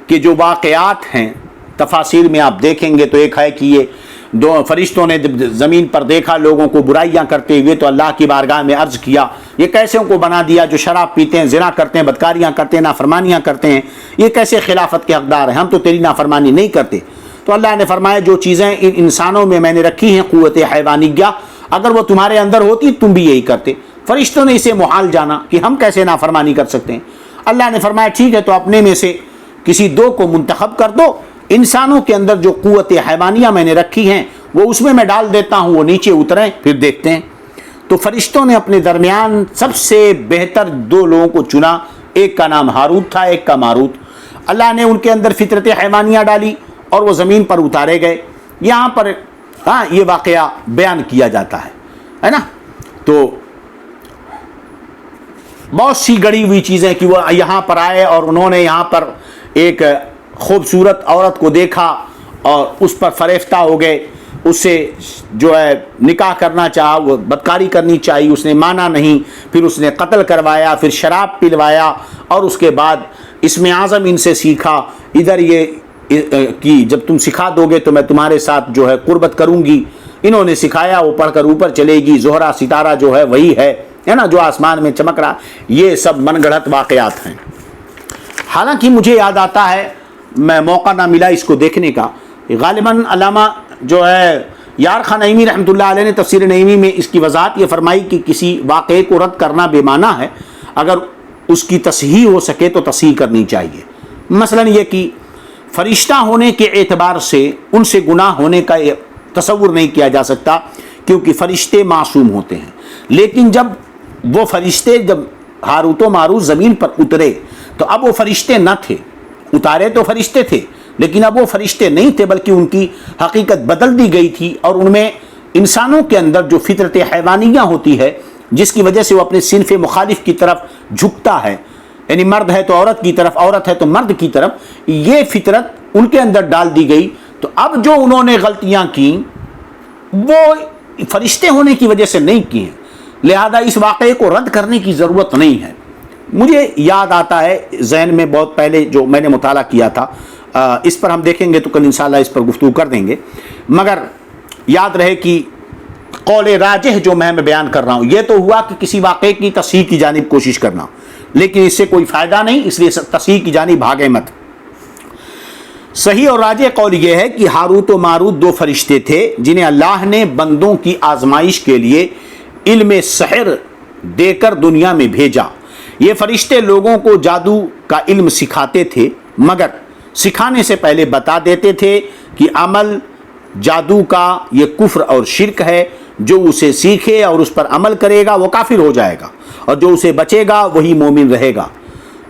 S1: کے جو واقعات ہیں تفاسیر میں آپ دیکھیں گے تو ایک ہے کہ یہ دو فرشتوں نے زمین پر دیکھا لوگوں کو برائیاں کرتے ہوئے تو اللہ کی بارگاہ میں عرض کیا یہ کیسے ان کو بنا دیا جو شراب پیتے ہیں، زنا کرتے ہیں، بدکاریاں کرتے ہیں، نافرمانیاں کرتے ہیں، یہ کیسے خلافت کے حقدار ہیں، ہم تو تیری نافرمانی نہیں کرتے۔ تو اللہ نے فرمایا جو چیزیں ان انسانوں میں نے رکھی ہیں قوت حیوانیہ، اگر وہ تمہارے اندر ہوتی تم بھی یہی کرتے۔ فرشتوں نے اسے محال جانا کہ ہم کیسے نافرمانی کر سکتے ہیں۔ اللہ نے فرمایا ٹھیک ہے تو اپنے میں سے کسی دو کو منتخب کر دو انسانوں کے اندر جو قوت حیوانیہ میں نے رکھی ہیں وہ اس میں ڈال دیتا ہوں، وہ نیچے اتریں پھر دیکھتے ہیں۔ تو فرشتوں نے اپنے درمیان سب سے بہتر 2 لوگوں کو چنا، ایک کا نام ہاروت تھا، ایک کا ماروت۔ اللہ نے ان کے اندر فطرت حیوانیہ ڈالی اور وہ زمین پر اتارے گئے۔ یہاں پر یہ واقعہ بیان کیا جاتا ہے نا۔ تو بہت سی گڑی ہوئی چیزیں کہ وہ یہاں پر آئے اور انہوں نے یہاں پر ایک خوبصورت عورت کو دیکھا اور اس پر فریفتہ ہو گئے، اس سے جو ہے نکاح کرنا چاہا، وہ بدکاری کرنی چاہیے، اس نے مانا نہیں، پھر اس نے قتل کروایا، پھر شراب پلوایا، اور اس کے بعد اسم اعظم ان سے سیکھا، ادھر یہ کہ جب تم سکھا دو گے تو میں تمہارے ساتھ جو ہے قربت کروں گی۔ انہوں نے سکھایا، وہ پڑھ کر اوپر چلے گی، زہرہ ستارہ جو ہے وہی ہے نا جو آسمان میں چمک رہا۔ یہ سب من گڑھت واقعات ہیں۔ حالانکہ مجھے یاد آتا ہے، میں موقع نہ ملا اس کو دیکھنے کا، غالباً علامہ جو ہے یار خان نعیمی رحمۃ اللہ علیہ نے تفسیر نعیمی میں اس کی وضاحت یہ فرمائی کہ کسی واقعے کو رد کرنا بے معنی ہے، اگر اس کی تصحیح ہو سکے تو تصحیح کرنی چاہیے۔ مثلا یہ کہ فرشتہ ہونے کے اعتبار سے ان سے گناہ ہونے کا تصور نہیں کیا جا سکتا، کیونکہ فرشتے معصوم ہوتے ہیں۔ لیکن جب وہ فرشتے جب ہاروت و ماروت زمین پر اترے تو اب وہ فرشتے نہ تھے، اتارے تو فرشتے تھے لیکن اب وہ فرشتے نہیں تھے، بلکہ ان کی حقیقت بدل دی گئی تھی، اور ان میں انسانوں کے اندر جو فطرت حیوانیہ ہوتی ہے جس کی وجہ سے وہ اپنے صنف مخالف کی طرف جھکتا ہے، یعنی مرد ہے تو عورت کی طرف، عورت ہے تو مرد کی طرف، یہ فطرت ان کے اندر ڈال دی گئی۔ تو اب جو انہوں نے غلطیاں کی وہ فرشتے ہونے کی وجہ سے نہیں کی ہیں، لہذا اس واقعے کو رد کرنے کی ضرورت نہیں ہے۔ مجھے یاد آتا ہے ذہن میں بہت پہلے جو میں نے مطالعہ کیا تھا، اس پر ہم دیکھیں گے تو کل انشاءاللہ اس پر گفتگو کر دیں گے، مگر یاد رہے کہ قول راجح جو میں بیان کر رہا ہوں یہ تو ہوا کہ کسی واقعے کی تصحیح کی جانب کوشش کرنا، لیکن اس سے کوئی فائدہ نہیں، اس لیے تصحیح کی جانب بھاگے مت۔ صحیح اور راجح قول یہ ہے کہ ہاروت و ماروت 2 فرشتے تھے جنہیں اللہ نے بندوں کی آزمائش کے لیے علم سحر دے کر دنیا میں بھیجا۔ یہ فرشتے لوگوں کو جادو کا علم سکھاتے تھے، مگر سکھانے سے پہلے بتا دیتے تھے کہ عمل جادو کا یہ کفر اور شرک ہے، جو اسے سیکھے اور اس پر عمل کرے گا وہ کافر ہو جائے گا، اور جو اسے بچے گا وہی مومن رہے گا۔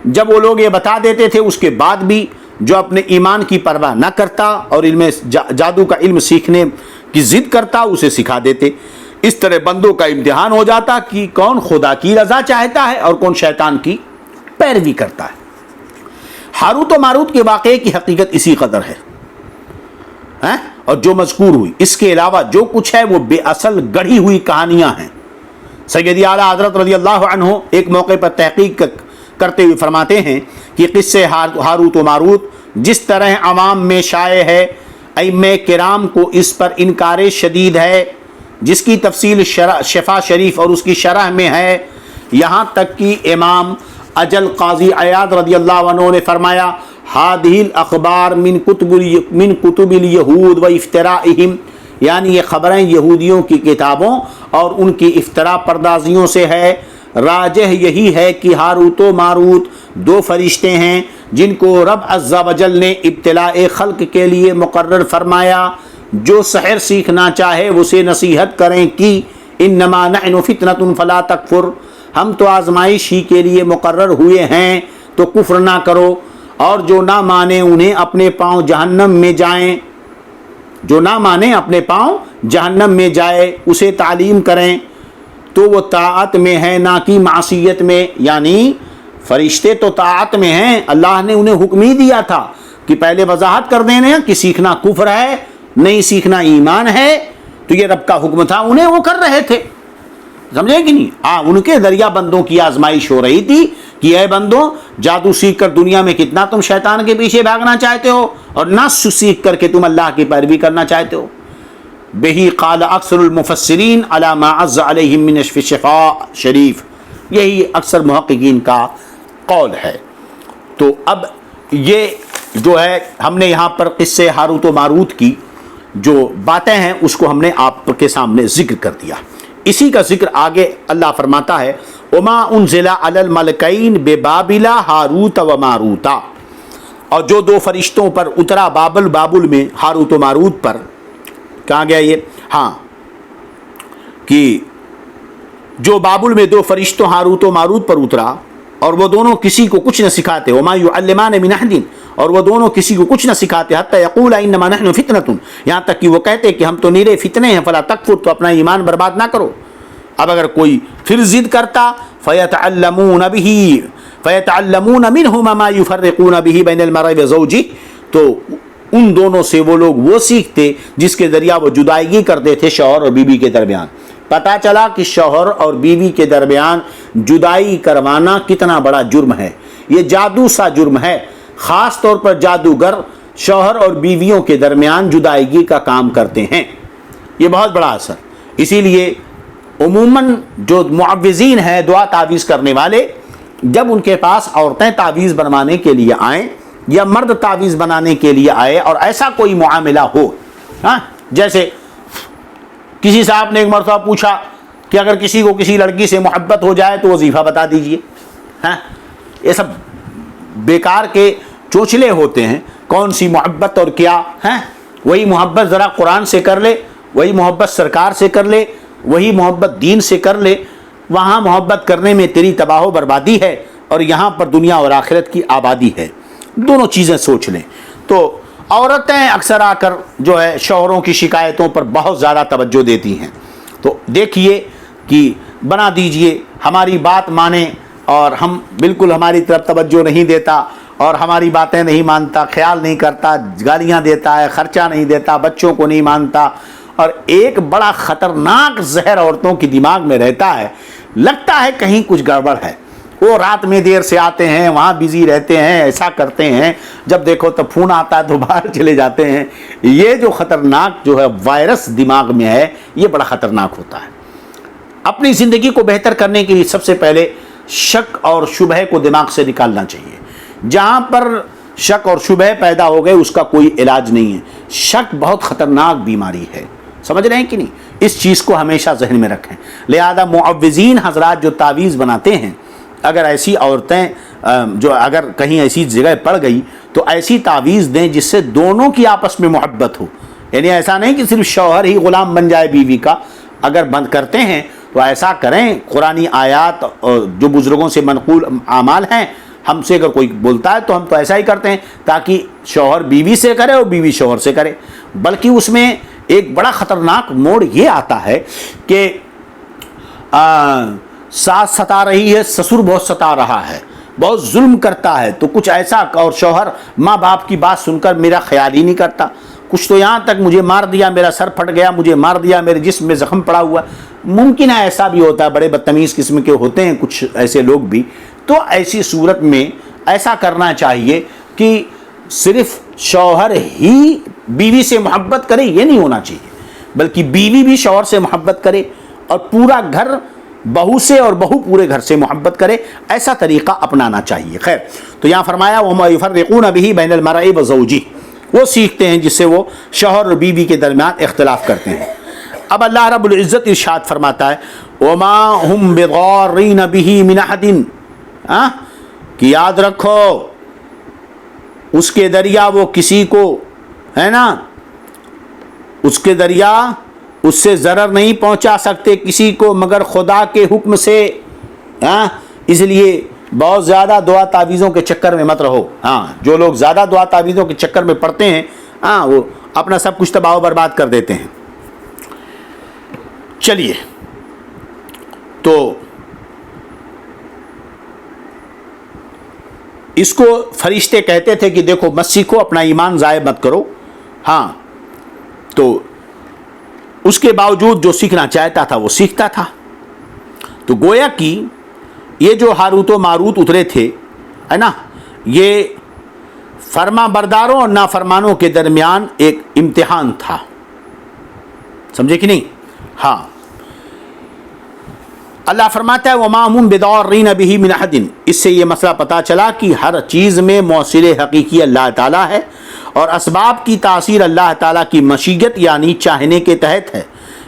S1: جب وہ لوگ یہ بتا دیتے تھے اس کے بعد بھی جو اپنے ایمان کی پرواہ نہ کرتا اور علم جادو کا علم سیکھنے کی ضد کرتا اسے سکھا دیتے۔ اس طرح بندوں کا امتحان ہو جاتا کہ کون خدا کی رضا چاہتا ہے اور کون شیطان کی پیروی کرتا ہے۔ ہاروت و ماروت کے واقعے کی حقیقت اسی قدر ہے، اور جو مذکور ہوئی، اس کے علاوہ جو کچھ ہے وہ بے اصل گڑھی ہوئی کہانیاں ہیں۔ سیدی اعلیٰ حضرت رضی اللہ عنہ ایک موقع پر تحقیق کرتے ہوئے فرماتے ہیں کہ قصے ہاروت و ماروت جس طرح عوام میں شائع ہے، ائمہ کرام کو اس پر انکار شدید ہے، جس کی تفصیل شفا شریف اور اس کی شرح میں ہے، یہاں تک کہ امام اجل قاضی عیاض رضی اللہ عنہ نے فرمایا ہذہ الاخبار من کتب الیہود و افترائہم، یعنی یہ خبریں یہودیوں کی کتابوں اور ان کی افترا پردازیوں سے ہے۔ راجح یہی ہے کہ ہاروت و ماروت 2 فرشتے ہیں جن کو رب عز و جل نے ابتلاء خلق کے لیے مقرر فرمایا۔ جو سحر سیکھنا چاہے اسے نصیحت کریں کہ انما نحن فتنۃ فلا تکفر، ہم تو آزمائش ہی کے لیے مقرر ہوئے ہیں تو کفر نہ کرو، اور جو نہ مانے انہیں اپنے پاؤں جہنم میں جائیں، جو نہ مانے اپنے پاؤں جہنم میں جائے، اسے تعلیم کریں تو وہ طاعت میں ہے نہ کہ معصیت میں۔ یعنی فرشتے تو طاعت میں ہیں، اللہ نے انہیں حکم ہی دیا تھا کہ پہلے وضاحت کر دینے کہ سیکھنا کفر ہے، نہیں سیکھنا ایمان ہے، تو یہ رب کا حکم تھا، انہیں وہ کر رہے تھے، سمجھے کہ نہیں؟ ان کے ذریعہ بندوں کی آزمائش ہو رہی تھی کہ اے بندوں، جادو سیکھ کر دنیا میں کتنا تم شیطان کے پیچھے بھاگنا چاہتے ہو، اور نہ سیکھ کر کے تم اللہ کی پیروی کرنا چاہتے ہو۔ بہی قال اکثر المفسرین علی ما عز علیہم من الشفاء شریف، یہی اکثر محققین کا قول ہے۔ تو اب یہ جو ہے ہم نے یہاں پر قصے ہاروت و ماروت کی جو باتیں ہیں اس کو ہم نے آپ کے سامنے ذکر کر دیا۔ اسی کا ذکر آگے اللہ فرماتا ہے وما انزل علی الملکین ببابل ہاروت و ماروت، اور جو دو فرشتوں پر اترا بابل میں ہاروت و ماروت پر، کہاں گیا یہ؟ ہاں، کہ جو بابل میں دو فرشتوں ہاروت و ماروت پر اترا اور وہ دونوں کسی کو کچھ نہ سکھاتے، وما يعلمان من احد، اور وہ دونوں کسی کو کچھ نہ سکھاتے، حتی یقولا انما نحن فتنۃ، یہاں تک کہ وہ کہتے کہ ہم تو نیرے فتنے ہیں، فلا تکفر، تو اپنا ایمان برباد نہ کرو۔ اب اگر کوئی پھر ضد کرتا، فیتعلمون منہما ما یفرقون به بین المرء وزوجہ، تو ان دونوں سے وہ لوگ وہ سیکھتے جس کے ذریعہ وہ جدائیگی کرتے تھے شوہر اور بیوی کے درمیان۔ پتہ چلا کہ شوہر اور بیوی کے درمیان جدائی کروانا کتنا بڑا جرم ہے، یہ جادو سا جرم ہے، خاص طور پر جادوگر شوہر اور بیویوں کے درمیان جدائیگی کا کام کرتے ہیں، یہ بہت بڑا اثر۔ اسی لیے عموماً جو معوذین ہیں، دعا تعویذ کرنے والے، جب ان کے پاس عورتیں تعویذ بنوانے کے لیے آئیں یا مرد تعویذ بنانے کے لیے آئے اور ایسا کوئی معاملہ ہو، ہاں، جیسے کسی صاحب نے ایک مرتبہ پوچھا کہ اگر کسی کو کسی لڑکی سے محبت ہو جائے تو وظیفہ بتا دیجئے، ہاں، یہ سب بیکار کے چوچلے ہوتے ہیں، کون سی محبت اور کیا ہے؟ وہی محبت ذرا قرآن سے کر لے، وہی محبت سرکار سے کر لے، وہی محبت دین سے کر لے، وہاں محبت کرنے میں تیری تباہ و بربادی ہے اور یہاں پر دنیا اور آخرت کی آبادی ہے، دونوں چیزیں سوچ لیں۔ تو عورتیں اکثر آ کر جو ہے شوہروں کی شکایتوں پر بہت زیادہ توجہ دیتی ہیں، تو دیکھیے کہ بنا دیجئے، ہماری بات مانیں، اور ہم بالکل ہماری طرف توجہ نہیں دیتا اور ہماری باتیں نہیں مانتا، خیال نہیں کرتا، گالیاں دیتا ہے، خرچہ نہیں دیتا، بچوں کو نہیں مانتا، اور ایک بڑا خطرناک زہر عورتوں کی دماغ میں رہتا ہے، لگتا ہے کہیں کچھ گڑبڑ ہے، وہ رات میں دیر سے آتے ہیں، وہاں بزی رہتے ہیں، ایسا کرتے ہیں، جب دیکھو تو فون آتا ہے تو باہر چلے جاتے ہیں۔ یہ جو خطرناک جو ہے وائرس دماغ میں ہے، یہ بڑا خطرناک ہوتا ہے۔ اپنی زندگی کو بہتر کرنے کے لیے سب سے پہلے شک اور شبہ کو دماغ سے نکالنا چاہیے۔ جہاں پر شک اور شبہ پیدا ہو گئے اس کا کوئی علاج نہیں ہے، شک بہت خطرناک بیماری ہے، سمجھ رہے ہیں کہ نہیں؟ اس چیز کو ہمیشہ ذہن میں رکھیں۔ لہذا معوذین حضرات جو تعویذ بناتے ہیں، اگر ایسی عورتیں جو اگر کہیں ایسی جگہ پڑ گئی تو ایسی تعویذ دیں جس سے دونوں کی آپس میں محبت ہو، یعنی ایسا نہیں کہ صرف شوہر ہی غلام بن جائے بیوی کا۔ اگر بند کرتے ہیں تو ایسا کریں، قرآنی آیات جو بزرگوں سے منقول اعمال ہیں، ہم سے اگر کوئی بولتا ہے تو ہم تو ایسا ہی کرتے ہیں، تاکہ شوہر بیوی سے کرے اور بیوی شوہر سے کرے۔ بلکہ اس میں ایک بڑا خطرناک موڑ یہ آتا ہے کہ ساس ستا رہی ہے، سسر بہت ستا رہا ہے، بہت ظلم کرتا ہے، تو کچھ ایسا، اور شوہر ماں باپ کی بات سن کر میرا خیال ہی نہیں کرتا، کچھ تو یہاں تک مجھے مار دیا، میرا سر پھٹ گیا، مجھے مار دیا، میرے جسم میں زخم پڑا ہوا۔ ممکن ہے ایسا بھی ہوتا ہے، بڑے بدتمیز قسم کے ہوتے ہیں کچھ ایسے لوگ بھی۔ تو ایسی صورت میں ایسا کرنا چاہیے کہ صرف شوہر ہی بیوی سے محبت کرے، یہ نہیں ہونا چاہیے، بلکہ بیوی بھی شوہر سے محبت کرے، اور پورا گھر بہو سے اور بہو پورے گھر سے محبت کرے، ایسا طریقہ اپنانا چاہیے۔ خیر، تو یہاں فرمایا وَمَا يُفَرِّقُونَ بِهِ بَيْنَ الْمَرْءِ وَزَوْجِهِ، وہ سیکھتے ہیں جس سے وہ شوہر اور بیوی کے درمیان اختلاف کرتے ہیں۔ اب اللہ رب العزت ارشاد فرماتا ہے وَمَا هُمْ بِضَارِّينَ بِهِ مِنْ أَحَدٍ، کہ یاد رکھو اس کے ذریعہ وہ کسی کو، ہے نا، اس کے ذریعہ اس سے ضرر نہیں پہنچا سکتے کسی کو مگر خدا کے حکم سے۔ ہاں، اس لیے بہت زیادہ دعا تعویذوں کے چکر میں مت رہو۔ ہاں، جو لوگ زیادہ دعا تعویذوں کے چکر میں پڑتے ہیں، ہاں، وہ اپنا سب کچھ تباہ و برباد کر دیتے ہیں۔ چلیے، تو اس کو فرشتے کہتے تھے کہ دیکھو مت سیکھو، اپنا ایمان ضائع مت کرو۔ ہاں، تو اس کے باوجود جو سیکھنا چاہتا تھا وہ سیکھتا تھا۔ تو گویا کہ یہ جو ہاروت و ماروت اترے تھے، ہے نا، یہ فرما برداروں اور نافرمانوں کے درمیان ایک امتحان تھا، سمجھے کہ نہیں؟ ہاں، اللہ فرماتا ہے وَمَا هُمْ بِضَارِّينَ بِهِ مِنْ أَحَدٍ، اس سے یہ مسئلہ پتہ چلا کہ ہر چیز میں موصل حقیقی اللہ تعالیٰ ہے، اور اسباب کی تاثیر اللہ تعالیٰ کی مشیت یعنی چاہنے کے تحت ہے،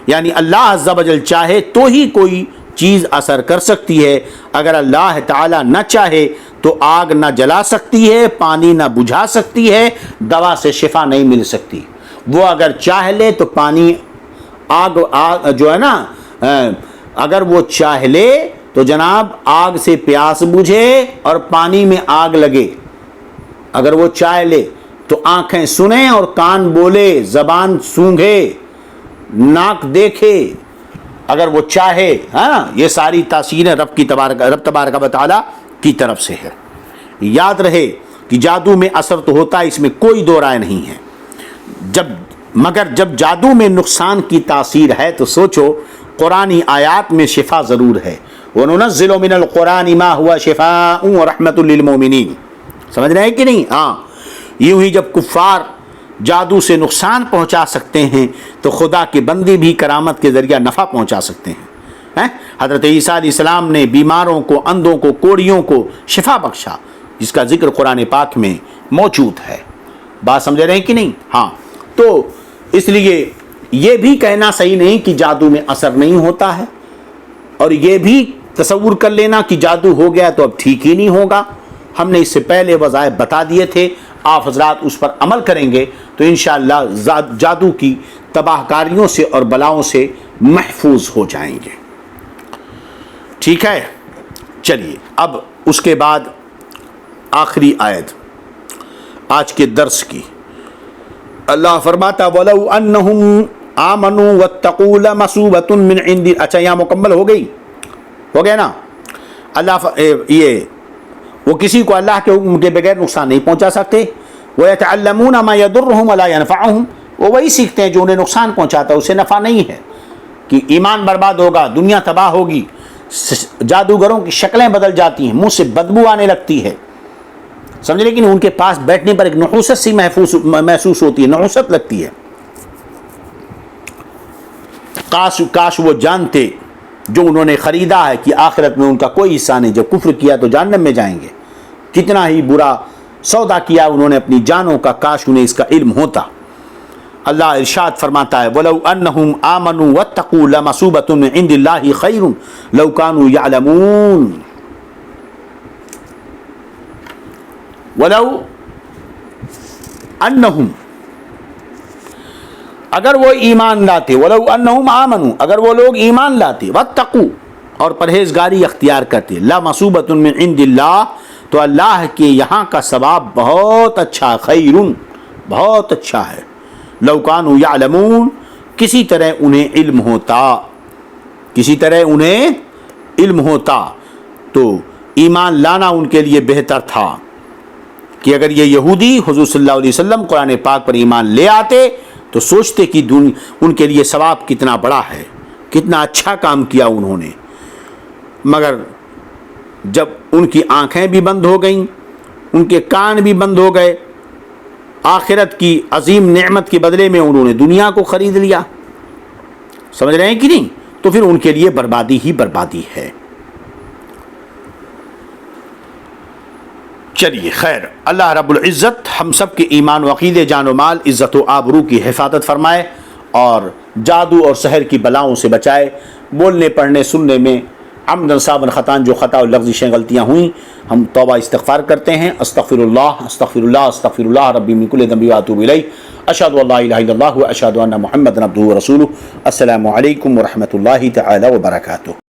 S1: یعنی اللہ عز و جل چاہے تو ہی کوئی چیز اثر کر سکتی ہے، اگر اللہ تعالیٰ نہ چاہے تو آگ نہ جلا سکتی ہے، پانی نہ بجھا سکتی ہے، دوا سے شفا نہیں مل سکتی۔ وہ اگر چاہ لے تو پانی آگ جو ہے نا، اگر وہ چاہ لے تو جناب آگ سے پیاس بجھے اور پانی میں آگ لگے۔ اگر وہ چاہ لے تو آنکھیں سنیں اور کان بولے، زبان سونگھے، ناک دیکھے، اگر وہ چاہے۔ ہاں، یہ ساری تاثیریں رب تبارک و تعالیٰ کی طرف سے ہے۔ یاد رہے کہ جادو میں اثر تو ہوتا ہے، اس میں کوئی دو رائے نہیں ہے۔ مگر جب جادو میں نقصان کی تاثیر ہے تو سوچو قرآنی آیات میں شفا ضرور ہے۔ وَنُنَزِّلُ مِنَ الْقُرْآنِ مَا هُوَ شِفَاءٌ وَرَحْمَةٌ لِّلْمُؤْمِنِينَ۔ سمجھ رہے ہیں کہ نہیں؟ ہاں، یوں ہی جب کفار جادو سے نقصان پہنچا سکتے ہیں تو خدا کے بندے بھی کرامت کے ذریعہ نفع پہنچا سکتے ہیں۔ حضرت عیسیٰ علیہ السلام نے بیماروں کو، اندھوں کو، کوڑیوں کو شفا بخشا، جس کا ذکر قرآن پاک میں موجود ہے۔ بات سمجھ رہے ہیں کہ نہیں؟ ہاں، تو اس لیے یہ بھی کہنا صحیح نہیں کہ جادو میں اثر نہیں ہوتا ہے، اور یہ بھی تصور کر لینا کہ جادو ہو گیا تو اب ٹھیک ہی نہیں ہوگا۔ ہم نے اس سے پہلے وظائف بتا دیے تھے، آپ حضرات اس پر عمل کریں گے تو انشاءاللہ جادو کی تباہ کاریوں سے اور بلاؤں سے محفوظ ہو جائیں گے۔ ٹھیک ہے، چلیے اب اس کے بعد آخری آیت آج کے درس کی۔ اللہ فرماتا وَلَوْ أَنَّهُمْ آمَنُوا وَاتَّقُوا لَمَثُوبَةٌ مِّنْ عِندِ۔ اچھا، یہاں مکمل ہو گیا نا۔ وہ کسی کو اللہ کے حکم کے بغیر نقصان نہیں پہنچا سکتے۔ وَيَتَعَلَّمُونَ مَا يَضُرُّهُمْ وَلَا يَنْفَعُهُمْ۔ وہ وہی سیکھتے ہیں جو انہیں نقصان پہنچاتا ہے، اسے نفع نہیں ہے، کہ ایمان برباد ہوگا، دنیا تباہ ہوگی، جادوگروں کی شکلیں بدل جاتی ہیں، منہ سے بدبو آنے لگتی ہے، سمجھ، لیکن ان کے پاس بیٹھنے پر ایک نحوست سی محسوس ہوتی ہے، نحوست لگتی ہے۔ کاش وہ جانتے جو انہوں نے خریدا ہے کہ آخرت میں ان کا کوئی حصہ نہیں، جب کفر کیا تو جہنم میں جائیں گے۔ کتنا ہی برا سودا کیا انہوں نے اپنی جانوں کا، کاش انہیں اس کا علم ہوتا۔ اللہ ارشاد فرماتا ہے وَلَوْ أَنَّهُمْ آمَنُوا وَاتَّقُوا لَمَثُوبَةٌ مِّنْ عِندِ اللَّهِ خَيْرٌ لَوْ كَانُوا يَعْلَمُونَ۔ وَلَوْ أَنَّهُمْ، اگر وہ ایمان لاتے، وَلَوْ أَنَّهُمْ آمَنُوا، اگر وہ لوگ ایمان لاتے، وَاتَّقُوا، اور پرہیزگاری اختیار کرتے، لَمَثُوبَةٌ مِّنْ عِندِ اللَّهِ، تو اللہ کے یہاں کا ثواب بہت اچھا، خیرٌ، بہت اچھا ہے، لَوْ كَانُوا يَعْلَمُونَ، کسی طرح انہیں علم ہوتا، کسی طرح انہیں علم ہوتا، تو ایمان لانا ان کے لیے بہتر تھا کہ اگر یہ یہودی حضور صلی اللہ علیہ وسلم قرآن پاک پر ایمان لے آتے تو سوچتے کہ ان کے لیے ثواب کتنا بڑا ہے، کتنا اچھا کام کیا انہوں نے۔ مگر جب ان کی آنکھیں بھی بند ہو گئیں، ان کے کان بھی بند ہو گئے، آخرت کی عظیم نعمت کے بدلے میں انہوں نے دنیا کو خرید لیا، سمجھ رہے ہیں کہ نہیں؟ تو پھر ان کے لیے بربادی ہی بربادی ہے۔ چلیے خیر، اللہ رب العزت ہم سب کے ایمان و عقیدے، جان و مال، عزت و آبرو کی حفاظت فرمائے اور جادو اور سحر کی بلاؤں سے بچائے۔ بولنے پڑھنے سننے میں عمدن صابن خطان جو خطا و لفظی غلطیاں ہوئیں، ہم توبہ استغفار کرتے ہیں۔ استغفر اللہ استغفر اللہ استغفر اللہ ربی من کل ذنب واتوب الیہ، اشہد ان لا الہ الا اللہ واشہد ان محمدا عبدہ ورسولہ۔ السلام علیکم ورحمۃ اللہ تعالی وبرکاتہ۔